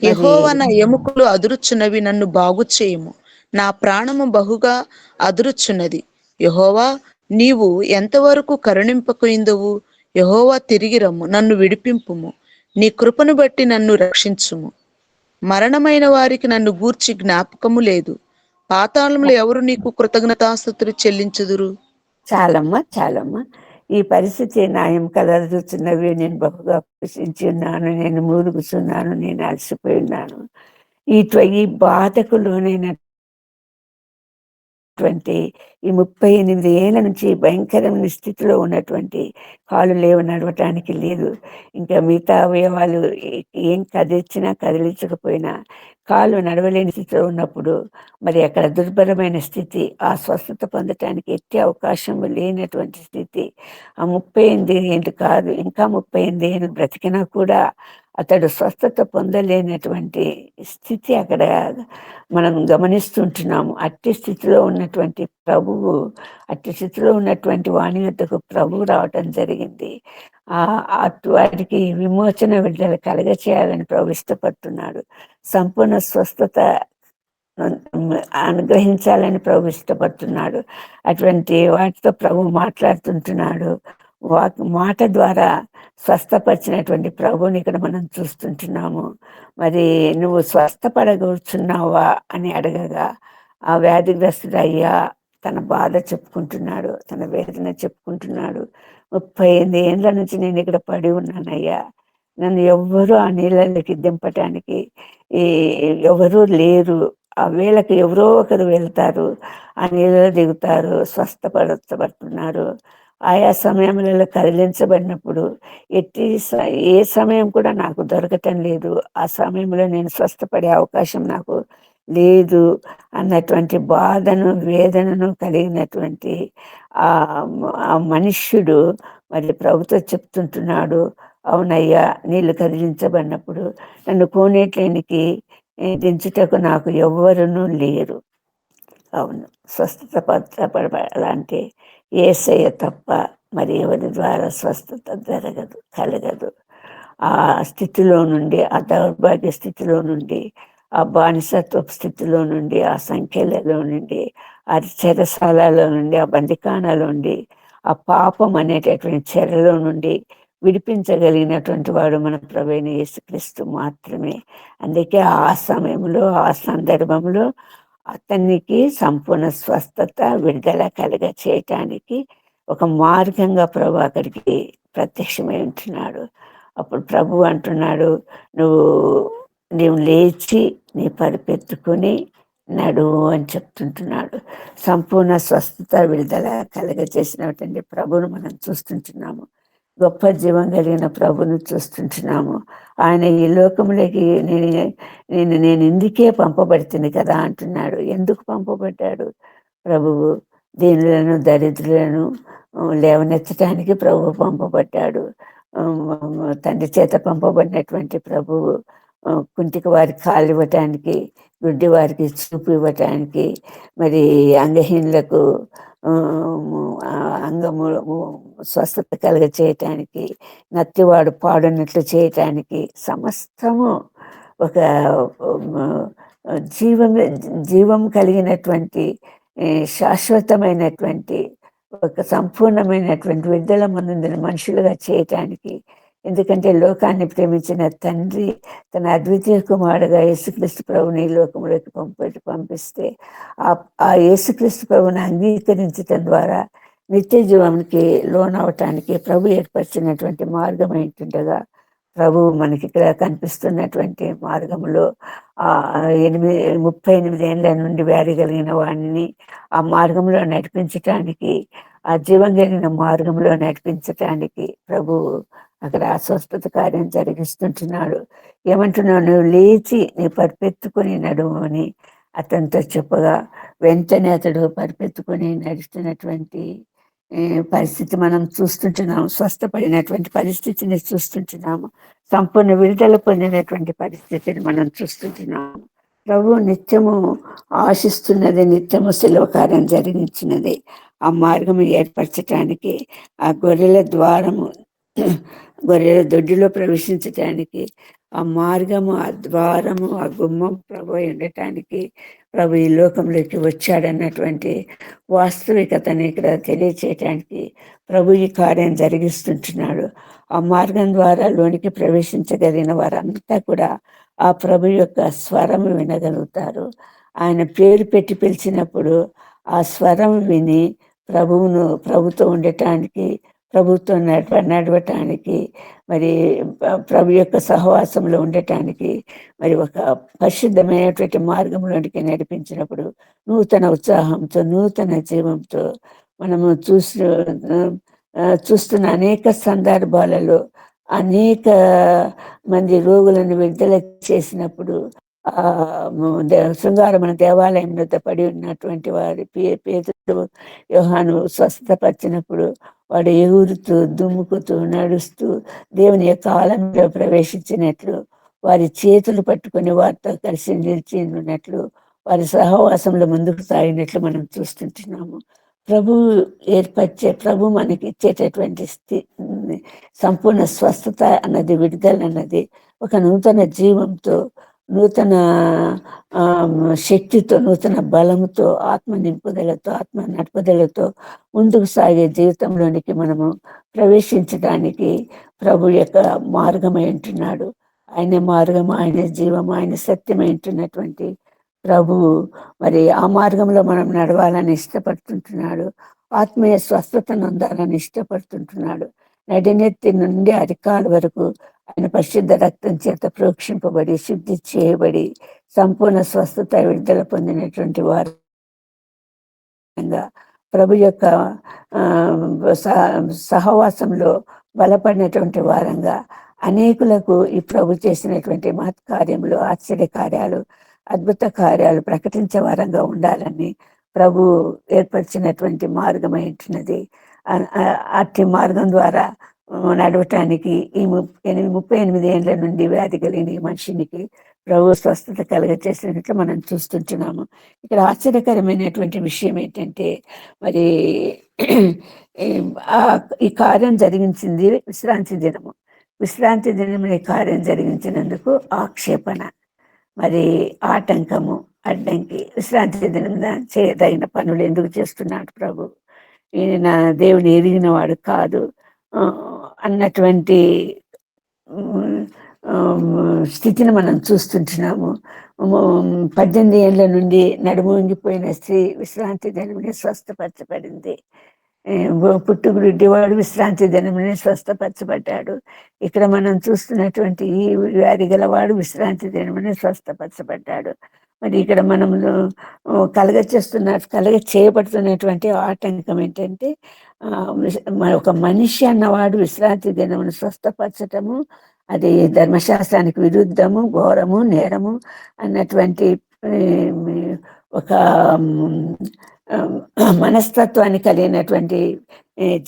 Speaker 1: యెహోవా నా ఎముకలు అదురుచున్నవి, నన్ను బాగు చేయుము. నా ప్రాణము బహుగా అదురుచున్నది. యెహోవా, నీవు ఎంతవరకు కరుణింపకుందువు? యెహోవా, తిరిగి రమ్ము, నన్ను విడిపింపుము. నీ కృపను బట్టి నన్ను రక్షించుము. మరణమైన వారికి నన్ను గూర్చి జ్ఞాపకము లేదు. పాతాళంలో ఎవరు నీకు కృతజ్ఞతాస్తుతులు చెల్లించుదురు?
Speaker 3: చాలమ్మా. ఈ పరిస్థితి న్యాయం కలరుచున్నవి. నేను బహుగా కృషించి ఉన్నాను, నేను మూలుగుచున్నాను, నేను అలసిపోయి ఉన్నాను. ఈ బాధకు లోనైనటువంటి ఈ 38 ఏళ్ల నుంచి భయంకరమైన స్థితిలో ఉన్నటువంటి కాళ్ళు లేవు, నడవటానికి లేదు. ఇంకా మిగతా అవయవాలు ఏం కదిలించినా కదిలించకపోయినా కాళ్ళు నడవలేని స్థితిలో ఉన్నప్పుడు మరి అక్కడ దుర్భరమైన స్థితి, ఆ స్వస్థత పొందటానికి ఎట్టి అవకాశం లేనటువంటి స్థితి. ఆ 38 ఏళ్ళు కాదు, ఇంకా 38 ఏళ్ళు బ్రతికినా కూడా అతడు స్వస్థత పొందలేనటువంటి స్థితి అక్కడ మనం గమనిస్తుంటున్నాము. అట్టి స్థితిలో ఉన్నటువంటి ప్రభువు, అట్టి స్థితిలో ఉన్నటువంటి వాణి వద్దకు ప్రభువు రావటం జరిగింది. అటు వాటికి విమోచన విడుదల కలగ చేయాలని ప్రభు ఇష్టపడుతున్నాడు. సంపూర్ణ స్వస్థత అనుగ్రహించాలని ప్రభు ఇష్టపడుతున్నాడు. అటువంటి వాటితో ప్రభు మాట్లాడుతుంటున్నాడు. మాట ద్వారా స్వస్థపరిచినటువంటి ప్రభుని ఇక్కడ మనం చూస్తుంటున్నాము. మరి నువ్వు స్వస్థపడగూర్చున్నావా అని అడగగా ఆ వ్యాధిగ్రస్తుడు అయ్యా తన బాధ చెప్పుకుంటున్నాడు, తన వేదన చెప్పుకుంటున్నాడు. 38 ఏళ్ళ నుంచి నేను ఇక్కడ పడి ఉన్నానయ్యా, నన్ను ఎవ్వరూ ఆ నీళ్ళకి దింపటానికి ఎవరూ లేరు. ఆ వేళకి ఎవరో ఒకరు వెళ్తారు, ఆ నీళ్ళలో దిగుతారు, స్వస్థపడుతున్నారు. ఆయా సమయంలో కదిలించబడినప్పుడు ఏ సమయం కూడా నాకు దొరకటం లేదు, ఆ సమయంలో నేను స్వస్థపడే అవకాశం నాకు లేదు అన్నటువంటి బాధను వేదనను కలిగినటువంటి ఆ మనుష్యుడు మరి ప్రభుతో చెప్తుంటున్నాడు, అవునయ్యా నీళ్లు కదిలించబడినప్పుడు నన్ను కోనేట్లేనికి దించుటకు నాకు ఎవ్వరునూ లేరు. అవును, స్వస్థత పరచాలంటే యేసయ్య తప్ప మరి ఎవరి ద్వారా స్వస్థత కలగదు. ఆ స్థితిలో నుండి, ఆ దౌర్భాగ్య స్థితిలో నుండి, ఆ బానిసత్వ స్థితిలో నుండి, ఆ సంఖ్యలలో నుండి, ఆ చెరసాలలో నుండి, ఆ బందికాణలో నుండి, ఆ పాపం అనేటటువంటి చెరలో నుండి విడిపించగలిగినటువంటి వాడు మన ప్రభువైన యేసుక్రీస్తు మాత్రమే. అందుకే ఆ సమయంలో, ఆ సందర్భంలో అతనికి సంపూర్ణ స్వస్థత విడుదల కలగ చేయటానికి ఒక మార్గంగా ప్రభు అక్కడికి ప్రత్యక్షమై ఉంటున్నాడు. అప్పుడు ప్రభు అంటున్నాడు, నీవు లేచి నీ పరిపెత్తుకుని నడువు అని చెప్తుంటున్నాడు. సంపూర్ణ స్వస్థత విడుదల కలగ చేసినటువంటి ప్రభువును మనం చూస్తుంటున్నాము. గొప్ప జీవం కలిగిన ప్రభును చూస్తుంటున్నాము. ఆయన ఈ లోకంలోకి నేను ఇందుకే పంపబడుతుంది కదా అంటున్నాడు. ఎందుకు పంపబడ్డాడు ప్రభువు? దీనులను దరిద్రులను లేవనెత్తడానికి ప్రభువు పంపబడ్డాడు. తండ్రి చేత పంపబడినటువంటి ప్రభువు కుంటికి వారికి కాళ్ళు ఇవ్వటానికి, గుడ్డి వారికి చూపు ఇవ్వటానికి, మరి అంగహీనులకు అంగము స్వస్థత కలుగ చేయటానికి, నత్తివాడు పాడునట్లు చేయటానికి, సమస్తము ఒక జీవం కలిగినటువంటి శాశ్వతమైనటువంటి ఒక సంపూర్ణమైనటువంటి విడుదల పొందిన మనుషులుగా చేయటానికి. ఎందుకంటే లోకాన్ని ప్రేమించిన తండ్రి తన అద్వితీయ కుమారుడుగా యేసుక్రీస్తు ప్రభుని ఈ లోకంలోకి పంపిస్తే ఆ యేసుక్రీస్తు ప్రభుని అంగీకరించటం ద్వారా నిత్య జీవానికి లోనవటానికి ప్రభు ఏర్పరిచినటువంటి మార్గం ఏంటుండగా, ప్రభు మనకి ఇక్కడ కనిపిస్తున్నటువంటి మార్గంలో 38 ఏళ్ళ నుండి వ్యాధి కలిగిన వాడిని ఆ మార్గంలో నడిపించటానికి, ఆ జీవం కలిగిన మార్గంలో నడిపించటానికి ప్రభు అక్కడ స్వస్థత కార్యం జరిగిస్తుంటున్నాడు. ఏమంటున్నావు? నువ్వు లేచి నీ పరిపెత్తుకొని నడుము అని అతనితో చెప్పగా వెంటనే అతడు పరిపెత్తుకొని నడుస్తున్నటువంటి పరిస్థితి మనం చూస్తుంటున్నాము. స్వస్థపడినటువంటి పరిస్థితిని చూస్తుంటున్నాము. సంపూర్ణ విడుదల పొందినటువంటి పరిస్థితిని మనం చూస్తుంటున్నాము. ప్రభు నిత్యము ఆశిస్తున్నది, నిత్యము సెలవు కార్యం జరిగించినది. ఆ మార్గము ఏర్పరచటానికి, ఆ గొర్రెల దొడ్డిలో ప్రవేశించటానికి, ఆ మార్గము, ఆ ద్వారము, ఆ గుమ్మం ప్రభు ఉండటానికి ప్రభు ఈ లోకంలోకి వచ్చాడన్నటువంటి వాస్తవికతని ఇక్కడ తెలియచేయటానికి ప్రభు ఈ కార్యం జరిగిస్తుంటున్నాడు. ఆ మార్గం ద్వారా లోనికి ప్రవేశించగలిగిన వారంతా కూడా ఆ ప్రభు యొక్క స్వరం వినగలుగుతారు. ఆయన పేరు పెట్టి పిలిచినప్పుడు ఆ స్వరం విని ప్రభుతో ఉండటానికి, ప్రభుత్వం నడవటానికి, మరి ప్రభు యొక్క సహవాసంలో ఉండటానికి, మరి ఒక పరిశుద్ధమైనటువంటి మార్గంలోనికి నడిపించినప్పుడు నూతన ఉత్సాహంతో, నూతన జీవంతో మనము చూస్తున్న అనేక సందర్భాలలో అనేక మంది రోగులను విడుదల చేసినప్పుడు శృంగారమున దేవాలయం వద్ద పడి ఉన్నటువంటి వారి పేతురు యోహాను స్వస్థపరిచినప్పుడు వాడు ఎగురుతూ దుమ్ముకుతూ నడుస్తూ దేవుని యొక్క ఆలయంలో ప్రవేశించినట్లు, వారి చేతులు పట్టుకొని వారితో కలిసి నిలిచి ఉన్నట్లు, వారి సహవాసంలో ముందుకు సాగినట్లు మనం చూస్తుంటున్నాము. ప్రభు మనకి ఇచ్చేటటువంటి సంపూర్ణ స్వస్థత అన్నది, విడుదల అన్నది ఒక నూతన జీవంతో, నూతన శక్తితో, నూతన బలముతో, ఆత్మ నింపుదలతో, ఆత్మ నడుపుదలతో ముందుకు సాగే జీవితంలోనికి మనము ప్రవేశించడానికి ప్రభు యొక్క మార్గమై ఉంటున్నాడు. ఆయన మార్గం, ఆయన జీవం, ఆయన సత్యమై ఉంటున్నటువంటి ప్రభువు మరి ఆ మార్గంలో మనం నడవాలని ఇష్టపడుతుంటున్నాడు. ఆత్మీయ స్వస్థతను అందాలని ఇష్టపడుతుంటున్నాడు. నడినెత్తి నుండి అరికాల వరకు ఆయన పరిశుద్ధ రక్తం చేత ప్రోక్షింపబడి, శుద్ధి చేయబడి, సంపూర్ణ స్వస్థత విడుదల పొందినటువంటి వారు ప్రభు యొక్క సహవాసంలో బలపడినటువంటి వారంగా అనేకులకు ఈ ప్రభు చేసినటువంటి మహత్ కార్యములు, ఆశ్చర్య కార్యాలు, అద్భుత కార్యాలు ప్రకటించే వారంగా ఉండాలని ప్రభు ఏర్పరిచినటువంటి మార్గమై ఉంటున్నది. అట్టి మార్గం ద్వారా నడవటానికి ఈ 38 ఏళ్ల నుండి వ్యాధి కలిగిన ఈ మనిషినికి ప్రభు స్వస్థత కలుగచేసినట్లు మనం చూస్తుంటున్నాము. ఇక్కడ ఆశ్చర్యకరమైనటువంటి విషయం ఏంటంటే, మరి ఈ కార్యం జరిగించింది విశ్రాంతి దినము. విశ్రాంతి దినం ఈ కార్యం జరిగించినందుకు ఆక్షేపణ, మరి ఆటంకము, అడ్డంకి. విశ్రాంతి దినం చేయదగిన పనులు ఎందుకు చేస్తున్నాడు ప్రభు? ఈయన దేవుని ఎరిగిన వాడు కాదు అన్నటువంటి స్థితిని మనం చూస్తుంటున్నాము. 18 ఏళ్ల నుండి నడుము వంగిపోయిన స్త్రీ విశ్రాంతి దినమునే స్వస్థపరచబడింది. పుట్టుగుడ్డివాడు విశ్రాంతి దినమునే స్వస్థపరచబడ్డాడు. ఇక్కడ మనం చూస్తున్నటువంటి ఈ వ్యాధి గలవాడు విశ్రాంతి దినమునే స్వస్థపరచబడ్డాడు. మరి ఇక్కడ మనము కలగ చేయబడుతున్నటువంటి ఆటంకం ఏంటంటే, ఒక మనిషి అన్నవాడు విశ్రాంతి దినమును స్వస్థపరచటము అది ధర్మశాస్త్రానికి విరుద్ధము, ఘోరము, నేరము అన్నటువంటి ఒక మనస్తత్వాన్ని కలిగినటువంటి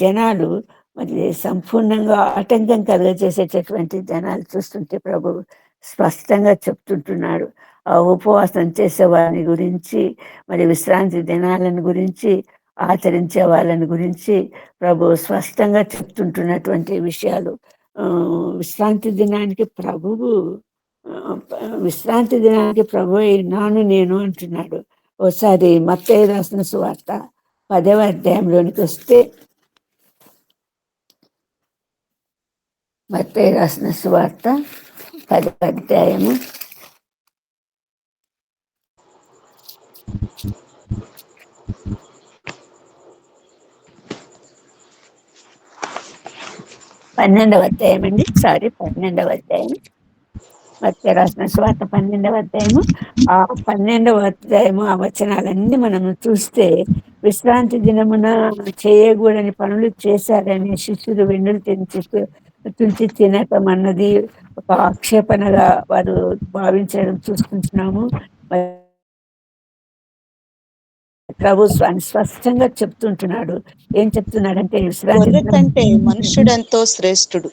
Speaker 3: జనాలు, మరి సంపూర్ణంగా ఆటంకం కలుగజేసేటటువంటి జనాలు చూస్తుంటే ప్రభు స్పష్టంగా చెప్తుంటున్నాడు. ఆ ఉపవాసం చేసే వారిని గురించి, మరి విశ్రాంతి దినాలను గురించి, ఆచరించే వాళ్ళని గురించి ప్రభు స్పష్టంగా చెప్తుంటున్నటువంటి విషయాలు. విశ్రాంతి దినానికి ప్రభు నాను నేను అంటున్నాడు. ఒకసారి మత్తయి రాసిన సువార్త 10వ అధ్యాయంలోనికి వస్తే, మత్తయి రాసిన సువార్త 10వ అధ్యాయము 12వ అధ్యాయం అండి. 12వ అధ్యాయం, మత్తయి రాసిన సువార్త 12వ అధ్యాయము. ఆ 12వ అధ్యాయము ఆ వచనాలన్నీ మనం చూస్తే, విశ్రాంతి దినమున చేయకూడని పనులు చేశారని శిష్యులు వెన్నులు తుంచి తినటం అన్నది ఒక ఆక్షేపణగా వారు భావించడం చూసుకుంటున్నాము. ప్రభు స్పష్టంగా చెప్తుంటున్నాడు. ఏం చెప్తున్నాడంటే,
Speaker 1: గొర్రె కంటే మనుష్యుడెంతో శ్రేష్ఠుడు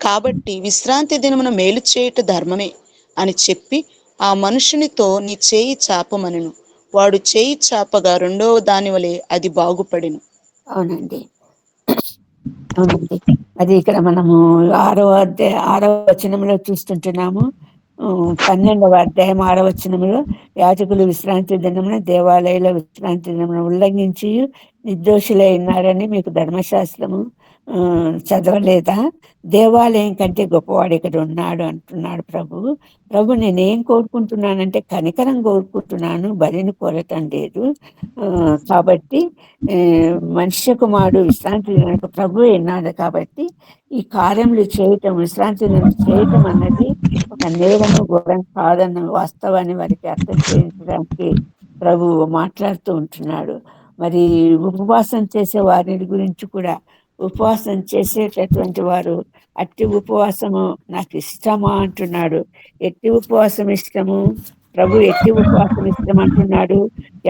Speaker 1: కాబట్టి విశ్రాంతి దినమున మేలు చేయుట ధర్మమే అని చెప్పి ఆ మనుషునితో నీ చేయి చాపమనెను. వాడు చేయి చాపగా రెండవ దాని వలె అది బాగుపడెను.
Speaker 3: అవునండి. అది ఇక్కడ మనము 6వ వచనంలో చూస్తుంటున్నాము. 12వ అధ్యాయం 6వ వచనంలో, యాజకులు విశ్రాంతి దినమున దేవాలయంలో విశ్రాంతి దినమున ఉల్లంఘించి నిర్దోషులై ఉన్నారని మీకు ధర్మశాస్త్రము చదవలేదా? దేవాలయం కంటే గొప్పవాడు ఇక్కడ ఉన్నాడు అంటున్నాడు ప్రభు. ప్రభు నేనేం కోరుకుంటున్నానంటే కనికరం కోరుకుంటున్నాను, బలిని కోరటం లేదు. కాబట్టి మనుష్య కుమారుడు విశ్రాంతి దినానికి ప్రభు ఎన్నాడు కాబట్టి ఈ కార్యములు చేయటం, విశ్రాంతి దినం చేయటం అన్నది ఒక నేరము, ఘోరం కాదన్న వాస్తవాన్ని వారికి అర్థం చేయించడానికి ప్రభు మాట్లాడుతూ ఉంటున్నాడు. మరి ఉపవాసం చేసే వారి గురించి కూడా, ఉపవాసం చేసేటటువంటి వారు అట్టి ఉపవాసము నాకు ఇష్టమా అంటున్నాడు. ఎట్టి ఉపవాసం ఇష్టము? ప్రభు ఎట్టి ఉపవాసం ఇష్టం అంటున్నాడు.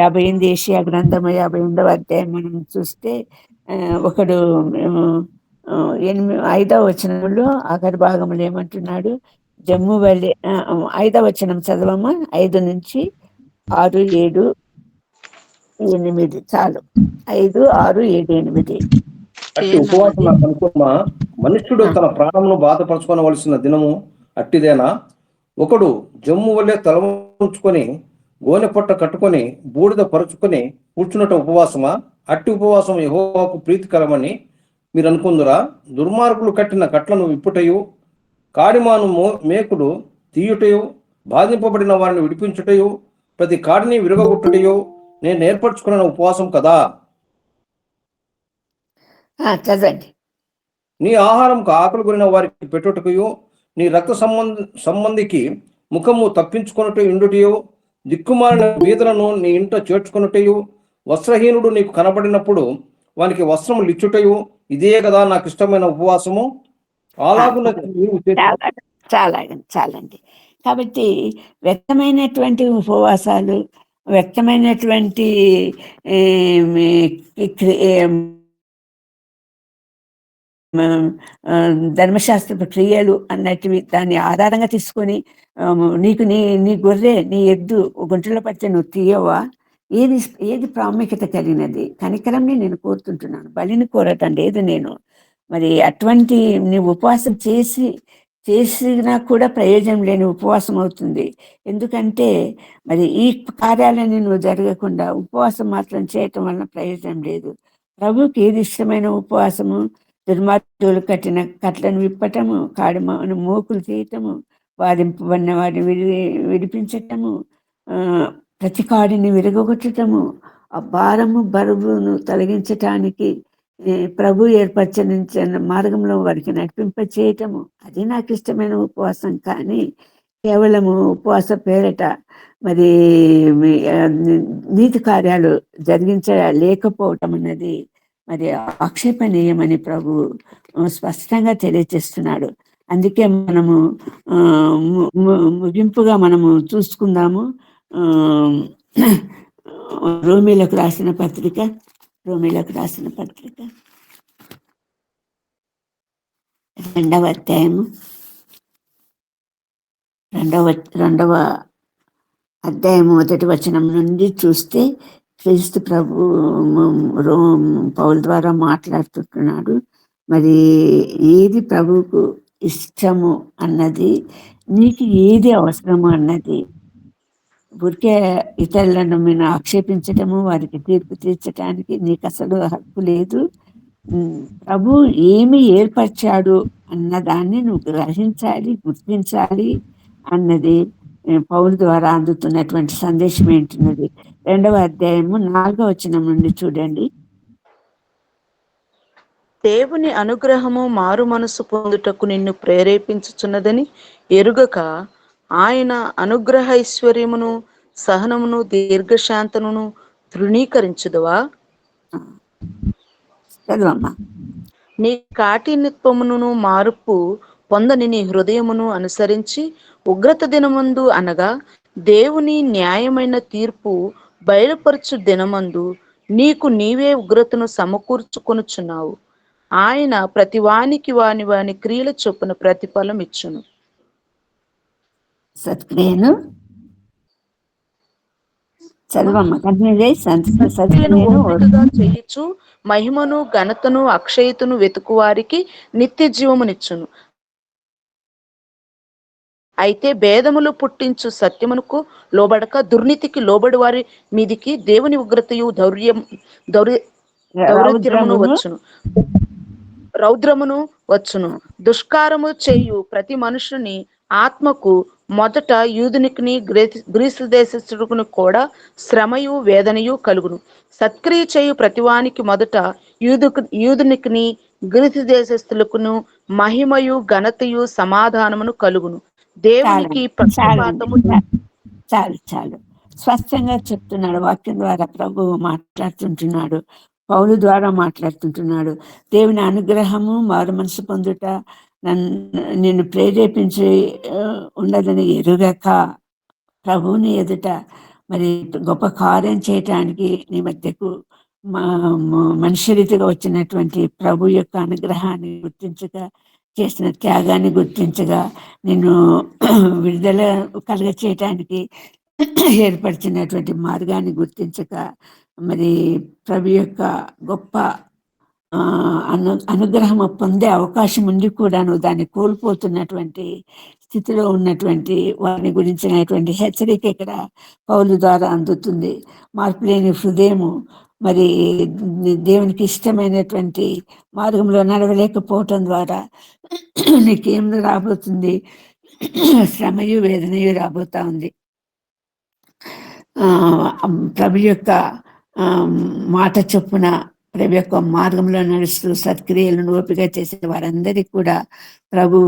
Speaker 3: 58 ఏషియా గ్రంథము 58వ అధ్యాయం మనం చూస్తే ఒకడు 5వ వచనంలో ఆఖరి భాగంలో ఏమంటున్నాడు? జమ్ము వెళ్ళి 5వ వచనం చదవమ్మా. 5 నుంచి 6, 7, 8 చాలు. 5, 6, 7, 8.
Speaker 4: అట్టి ఉపవాసం నాకు అనుకున్నా, మనుష్యుడు తన ప్రాణమును బాధపరచుకోవలసిన దినము అట్టిదేనా? ఒకడు జమ్ము వల్లే తలవంచుకొని గోనె పట్ట కట్టుకొని బూడిద పరుచుకొని కూర్చున్నట్టు ఉపవాసమా? అట్టి ఉపవాసం యెహోవాకు ప్రీతికరమని మీరు అనుకుందురా? దుర్మార్గులు కట్టిన కట్లను విప్పుటయు, కాడిమాను మేకులు తీయుటయు, బాధింపబడిన వారిని విడిపించుటయు, ప్రతి కాడిని విరగొట్టుటయు నేను ఏర్పరచుకున్న ఉపవాసం కదా.
Speaker 3: చదవండి.
Speaker 4: నీ ఆహారంకు ఆకలి కొనిన వారికి పెట్టుటయు, నీ రక్త సంబంధికి ముఖము తప్పించుకొనుట ఇండుటయు, దిక్కుమాలిన బీదలను నీ ఇంట చేర్చుకొనుటయు, వస్త్రహీనుడు నీకు కనబడినప్పుడు వానికి వస్త్రములు ఇచ్చుటయు, ఇదే కదా నాకు ఇష్టమైన ఉపవాసము. అలాగున్న
Speaker 3: చాలండి. కాబట్టి వ్యక్తమైనటువంటి ఉపవాసాలు, వ్యక్తమైనటువంటి ధర్మశాస్త్ర క్రియలు అన్నటివి దాన్ని ఆధారంగా తీసుకొని నీకు నీ గొర్రె, నీ ఎద్దు గుంటలో పడితే నువ్వు తీయవా? ఏది ప్రాముఖ్యత కలిగినది? కనికరంని నేను కోరుతుంటున్నాను, బలిని కోరటం లేదు నేను. మరి అటువంటి నీ ఉపవాసం చేసినా కూడా ప్రయోజనం లేని ఉపవాసం అవుతుంది. ఎందుకంటే మరి ఈ కార్యాలన్నీ నువ్వు జరగకుండా ఉపవాసం మాత్రం చేయటం వలన ప్రయోజనం లేదు. ప్రభుకి ఏది ఇష్టమైన ఉపవాసము? దుర్మార్గులు కట్టిన కట్లను విప్పటము, కాడిమాను మోకులు తీయటము, బాధింపబడిన వారిని విడిపించటము, ప్రతి కాడిని విరగొట్టటము, ఆ భారము బరువును తొలగించటానికి ప్రభు ఏర్పరచిన మార్గంలో వారికి నడిపింప చేయటము, అది నాకు ఇష్టమైన ఉపవాసం. కానీ కేవలము ఉపవాస పేరట మరి నీతి కార్యాలు జరిగించలేకపోవటం అన్నది మరి ఆక్షేపణీయమని ప్రభు స్పష్టంగా తెలియజేస్తున్నాడు. అందుకే మనము ముగింపుగా మనము చూసుకుందాము. రోమీలకు రాసిన పత్రిక 2వ అధ్యాయము 2వ అధ్యాయం 1వ వచనం నుండి చూస్తే క్రీస్తు ప్రభు పౌలు ద్వారా మాట్లాడుతున్నాడు. మరి ఏది ప్రభువుకు ఇష్టము అన్నది, నీకు ఏది అవసరము అన్నది, ఊరికే ఇతరులను మీరు ఆక్షేపించటము, వారికి తీర్పు తీర్చడానికి నీకు అసలు హక్కు లేదు. ప్రభు ఏమి ఏర్పరిచాడు అన్నదాన్ని నువ్వు గ్రహించాలి, గుర్తించాలి అన్నది పౌలు ద్వారా అందుతున్నటువంటి సందేశం ఏంటున్నది. 2వ అధ్యాయము 4వ వచనం నుండి చూడండి.
Speaker 1: దేవుని అనుగ్రహము మారు మనసు పొందుటకు నిన్ను ప్రేరేపించుచున్నదని ఎరుగక, ఆయన అనుగ్రహ ఐశ్వర్యమును, సహనమును, దీర్ఘశాంతమును తృణీకరించుదువా? నీ కాఠిన్యత్వమును మార్పు పొందని నీ హృదయమును అనుసరించి ఉగ్రత దినమందు, అనగా దేవుని న్యాయమైన తీర్పు బయలుపరచు దినమందు నీకు నీవే ఉగ్రతను సమకూర్చుకొనుచున్నావు. ఆయన ప్రతివానికి వాని క్రియల చొప్పున ప్రతిఫలం ఇచ్చును.
Speaker 3: సత్క్రియను
Speaker 1: చేయొచ్చు, మహిమను, ఘనతను, అక్షయతను వెతుకువారికి నిత్య జీవమునిచ్చును. అయితే భేదములు పుట్టించు సత్యమునకు లోబడక దుర్నీతికి లోబడి వారి మీదికి దేవుని ఉగ్రతయు దౌర్యమును వచ్చును. రౌద్రమును వచ్చును. దుష్కారము చేయు ప్రతి మనుషుని ఆత్మకు మొదట యూదునికిని గ్రీసు దేశస్థుడుకుని కూడా శ్రమయు వేదనయు కలుగును. సత్క్రియ చేయు ప్రతివానికి మొదట యూదునికిని గ్రీసు దేశస్థులకును మహిమయు ఘనతయు సమాధానమును కలుగును. దేవునికి
Speaker 3: చాలండి, చాలండి,
Speaker 1: పక్షపాతము
Speaker 3: చాలు. స్పష్టంగా చెప్తున్నాడు. వాక్యం ద్వారా ప్రభువు మాట్లాడుతుంటున్నాడు, పౌలు ద్వారా మాట్లాడుతుంటున్నాడు. దేవుని అనుగ్రహము, మారు మనసు పొందుట నిన్ను ప్రేరేపించి ఉండదని ఎరుగక ప్రభువుని ఎదుట మరి గొప్ప కార్యం చేయటానికి నీ మధ్యకు మనిషి రీతిగా వచ్చినటువంటి ప్రభు యొక్క అనుగ్రహాన్ని గుర్తించగా, చేసిన త్యాగాన్ని గుర్తించగా, నిన్ను విడుదల కలుగ చేయటానికి ఏర్పరిచినటువంటి మార్గాన్ని గుర్తించక, మరి ప్రభు యొక్క గొప్ప అనుగ్రహం పొందే అవకాశం ఉండి కూడా నువ్వు దాన్ని కోల్పోతున్నటువంటి స్థితిలో ఉన్నటువంటి వారిని గురించినటువంటి హెచ్చరిక ఇక్కడ పౌలు ద్వారా అందుతుంది. మార్పు లేని హృదయము, మరి దేవునికి ఇష్టమైనటువంటి మార్గంలో నడవలేకపోవటం ద్వారా నీకేం రాబోతుంది? శ్రమయు వేదనయు రాబోతా ఉంది. ప్రభు యొక్క మాట చొప్పున ప్రభు యొక్క మార్గంలో నడుస్తూ సత్క్రియలను ఓపిక చేసే వారందరికీ కూడా ప్రభు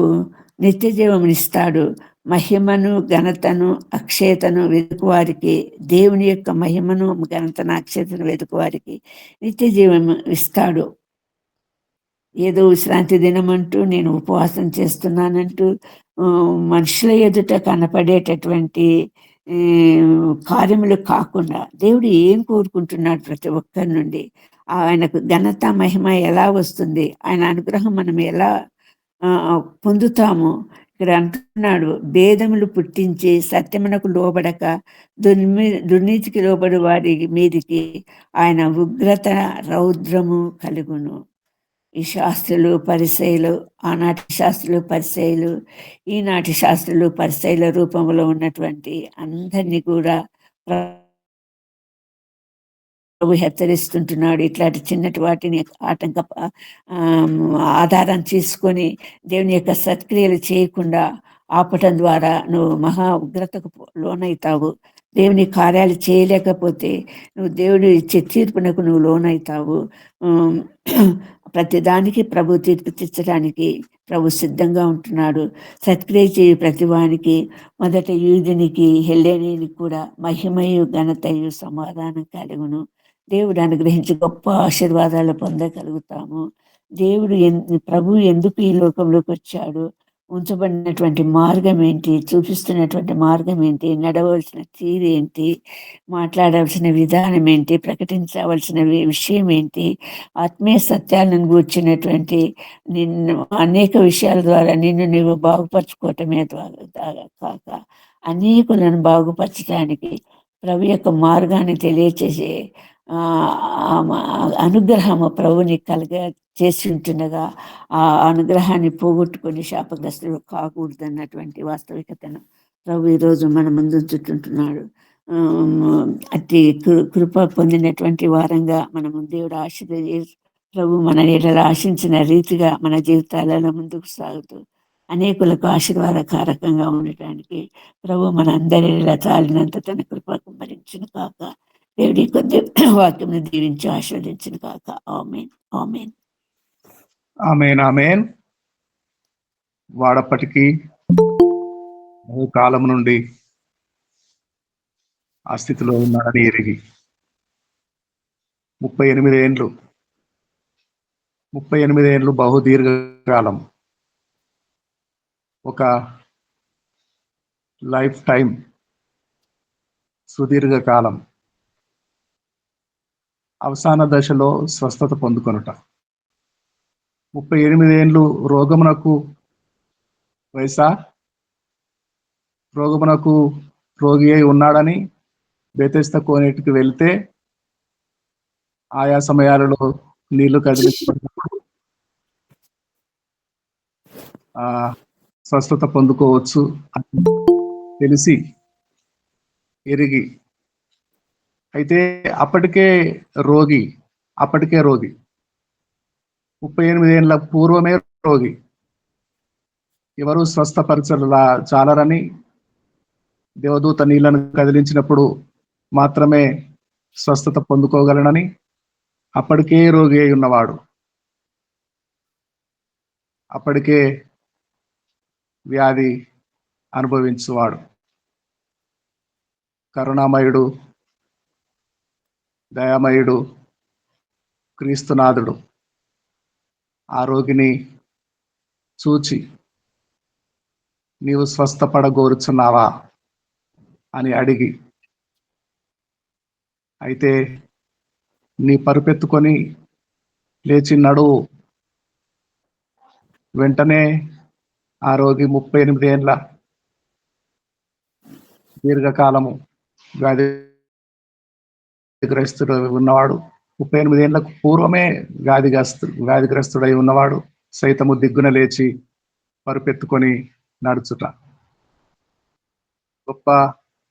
Speaker 3: నిత్య జీవమునిస్తాడు. మహిమను, ఘనతను, అక్షయతను వెతుకువారికి, దేవుని యొక్క మహిమను, ఘనతను, అక్షయతను వెతుకువారికి నిత్య జీవము ఇస్తాడు. ఏదో విశ్రాంతి దినమంటూ నేను ఉపవాసం చేస్తున్నానంటూ మనుషుల ఎదుట కనపడేటటువంటి కార్యములు కాకుండా దేవుడు ఏం కోరుకుంటున్నాడు ప్రతి ఒక్కరి నుండి? ఆయనకు ఘనత, మహిమ ఎలా వస్తుంది? ఆయన అనుగ్రహం మనం ఎలా పొందుతాము? ఇక్కడ అంటున్నాడు, భేదములు పుట్టించి సత్యమునకు లోబడక దుర్నీతికి లోబడి వారి మీదికి ఆయన ఉగ్రత రౌద్రము కలుగును. ఈ శాస్త్రులు, పరిసయ్యులు, ఆనాటి శాస్త్రులు, పరిసయ్యులు, ఈనాటి శాస్త్రులు, పరిసయ్యుల రూపంలో ఉన్నటువంటి అందరినీ కూడా ప్రభు హెచ్చరిస్తుంటున్నాడు. ఇట్లాంటి చిన్నటి వాటిని ఆధారం తీసుకొని దేవుని యొక్క సత్క్రియలు చేయకుండా ఆపటం ద్వారా నువ్వు మహా ఉగ్రతకు లోనవుతావు. దేవుని కార్యాలు చేయలేకపోతే నువ్వు దేవుడు ఇచ్చే తీర్పునకు నువ్వు లోనవుతావు. ప్రతిదానికి ప్రభు తీర్పు తెచ్చడానికి ప్రభు సిద్ధంగా ఉంటున్నాడు. సత్క్రియ చేయి ప్రతివానికి మొదట యూదునికి, హెల్లెనీయునికి కూడా మహిమయు, ఘనతయు, సమాధానం కలుగును. దేవుడు అనుగ్రహించి గొప్ప ఆశీర్వాదాలు పొందగలుగుతాము. దేవుడు ప్రభు ఎందుకు ఈ లోకంలోకి వచ్చాడు? ఉంచబడినటువంటి మార్గం ఏంటి? చూపిస్తున్నటువంటి మార్గం ఏంటి? నడవలసిన తీరు ఏంటి? మాట్లాడవలసిన విధానం ఏంటి? ప్రకటించవలసిన విషయం ఏంటి? ఆత్మీయ సత్యాలను గూర్చినటువంటి నిన్ను అనేక విషయాల ద్వారా నిన్ను నీవు బాగుపరచుకోవటమే ద్వారా కాక అనేకులను బాగుపరచడానికి ప్రభు యొక్క మార్గాన్ని తెలియచేసే అనుగ్రహము ప్రభుని చేసి ఉంటుండగా ఆ అనుగ్రహాన్ని పోగొట్టుకొని శాపగ్రస్తులు కాకూడదు అన్నటువంటి వాస్తవికతను ప్రభు ఈరోజు మన ముందు చుట్టుంటున్నాడు. అట్టి కృప పొందినటువంటి వారంగా మనము దేవుడు ప్రభు మన ఏళ్ళలో ఆశించిన రీతిగా మన జీవితాలలో ముందుకు సాగుతూ అనేకులకు ఆశీర్వాదకారకంగా ఉండటానికి ప్రభు మన అందరిలా చాలినంత తన కృప కుమ్మరించును కాక. దేవుడి కొద్ది వాక్యం దీవించి ఆశీర్వదించును కాక. ఆమేన్, ఆమేన్,
Speaker 5: ఆమేన్, ఆమేన్. వాడప్పటికీ బహుకాలం నుండి ఆ స్థితిలో ఉన్నాడని ఎరిగి 38 ఏండ్లు బహుదీర్ఘకాలం, ఒక లైఫ్ టైం, సుదీర్ఘకాలం అవసాన దశలో స్వస్థత పొందుకొనుట. 38 ఏండ్లు రోగమునకు రోగి అయి ఉన్నాడని బెతెస్దా కోనేటికి వెళ్తే ఆయా సమయాలలో నీళ్లు కదిలించబడినప్పుడు స్వస్థత పొందుకోవచ్చు అని తెలిసి ఎరిగి, అయితే అప్పటికే రోగి 38 ఏళ్ళ పూర్వమే రోగి. ఎవరు స్వస్థపరచలా చాలరని దేవదూత నీళ్లను కదిలించినప్పుడు మాత్రమే స్వస్థత పొందుకోగలనని అప్పటికే రోగి అయి ఉన్నవాడు, అప్పటికే వ్యాధి అనుభవించువాడు, కరుణామయుడు, దయామయుడు, క్రీస్తునాథుడు ఆ రోగిని చూచి నీవు స్వస్థపడగోరుచున్నావా అని అడిగి, అయితే నీ పరుపెత్తుకొని లేచి నడువు. వెంటనే ఆ రోగి 38 ఏళ్ళ దీర్ఘకాలము వ్యాధిగ్రస్తుడు ఉన్నవాడు, 38 ఏళ్లకు పూర్వమే వ్యాధిగ్రస్తుడై ఉన్నవాడు సైతము దిగ్గున లేచి పరుపెత్తుకొని నడుచుట. గొప్ప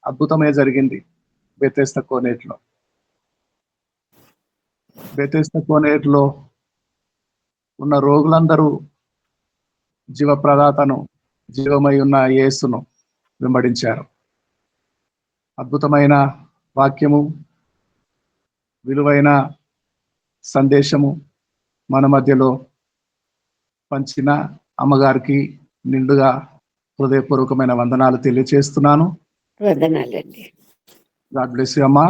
Speaker 5: అద్భుతమే జరిగింది బెతెస్దా కోనేరులో ఉన్న రోగులందరూ జీవప్రదాతను, జీవమై ఉన్న యేసును వెంబడించారు. అద్భుతమైన వాక్యము, విలువైన సందేశము మన మధ్యలో పంచిన అమ్మగారికి నిండుగా హృదయపూర్వకమైన వందనాలు తెలియచేస్తున్నాను.
Speaker 3: వందనాలండి.
Speaker 5: గాడ్ బ్లెస్ యు అమ్మా.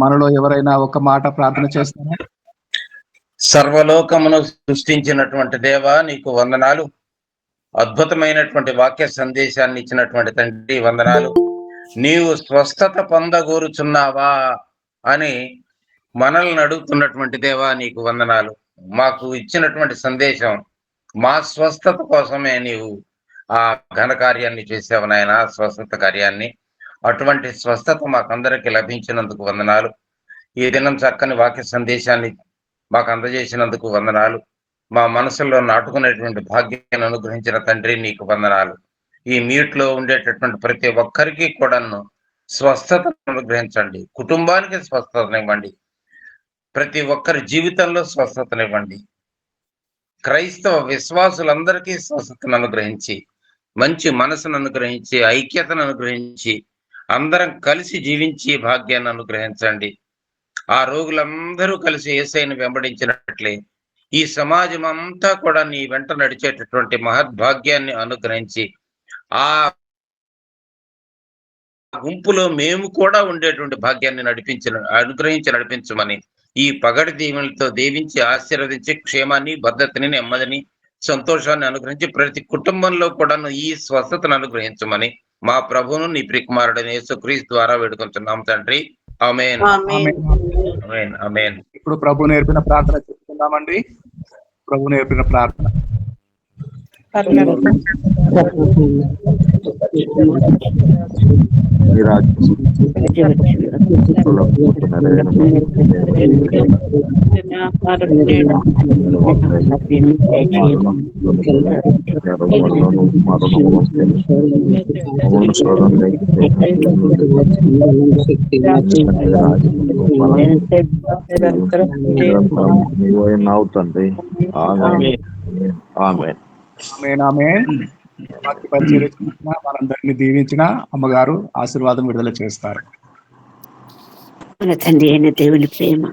Speaker 5: మనలో ఎవరైనా ఒక మాట ప్రార్థన చేస్తారా?
Speaker 6: సర్వలోకమును సృష్టించినటువంటి దేవా నీకు వందనాలు. అద్భుతమైనటువంటి వాక్య సందేశాన్ని ఇచ్చినటువంటి తండ్రి వందనాలు. నీవు స్వస్థత పొందగోరుచున్నావా అని మనల్ని అడుగుతున్నటువంటి దేవా నీకు వందనాలు. మాకు ఇచ్చినటువంటి సందేశం మా స్వస్థత కోసమే నీవు ఆ ఘన కార్యాన్ని చేసావు నాయన, స్వస్థత కార్యాన్ని. అటువంటి స్వస్థత మాకందరికి లభించినందుకు వందనాలు. ఈ దినం చక్కని వాక్య సందేశాన్ని మాకు అందజేసినందుకు వందనాలు. మా మనసులో నాటుకునేటువంటి భాగ్యాన్ని అనుగ్రహించిన తండ్రి నీకు వందనాలు. ఈ మీట్లో ఉండేటటువంటి ప్రతి ఒక్కరికి కూడాను స్వస్థతను అనుగ్రహించండి, కుటుంబానికి స్వస్థతనివ్వండి, ప్రతి ఒక్కరి జీవితంలో స్వస్థతనివ్వండి. క్రైస్తవ విశ్వాసులందరికీ స్వస్థతను అనుగ్రహించి, మంచి మనసును అనుగ్రహించి, ఐక్యతను అనుగ్రహించి, అందరం కలిసి జీవించి భాగ్యాన్ని అనుగ్రహించండి. ఆ రోగులందరూ కలిసి యేసయ్యను వెంబడించినట్లే ఈ సమాజం అంతా కూడా నీ వెంట నడిచేటటువంటి మహద్భాగ్యాన్ని అనుగ్రహించి, ఆ గుంపులో మేము కూడా ఉండేటువంటి భాగ్యాన్ని అనుగ్రహించి నడిపించమని ఈ పగటి దీవెనలతో దీవించి ఆశీర్వదించి క్షేమాన్ని, భద్రతని, నెమ్మదిని, సంతోషాన్ని అనుగ్రహించి ప్రతి కుటుంబంలో కూడా ఈ స్వస్థతను అనుగ్రహించమని మా ప్రభువును నీ ప్రియకుమారుడైన యేసుక్రీస్తు ద్వారా వేడుకుంటున్నాం తండ్రి. ఆమేన్. ఆమేన్. ఆమేన్.
Speaker 5: ఇప్పుడు ప్రభు నేర్పిన ప్రార్థన చెప్తున్నామండి. ప్రభు నేర్పిన ప్రార్థన. మనందరినీ దీవించిన అమ్మగారు ఆశీర్వాదం విడుదల చేస్తారు.
Speaker 3: మన తండ్రి అయిన దేవుని ప్రేమ,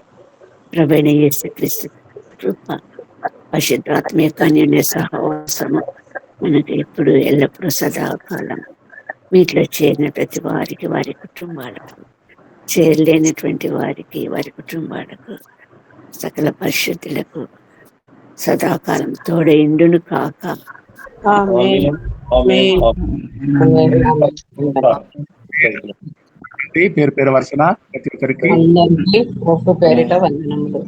Speaker 3: ప్రభువైన యేసుక్రీస్తు కృప, పరిశుద్ధాత్మ యొక్క అన్యోన్య సహవాసము మనకు ఎప్పుడు ఎల్లప్పుడూ సదాకాలం వీటిలో చేరిన ప్రతి వారికి, వారి కుటుంబాలకు, చేరలేనటువంటి వారికి, వారి కుటుంబాలకు, సకల పరిశుద్ధులకు సదాకాలం తోడైండును కాక.
Speaker 5: పేరు పేరు వరుసన ప్రతి ఒక్కరికి
Speaker 7: పేరిట వందనములు.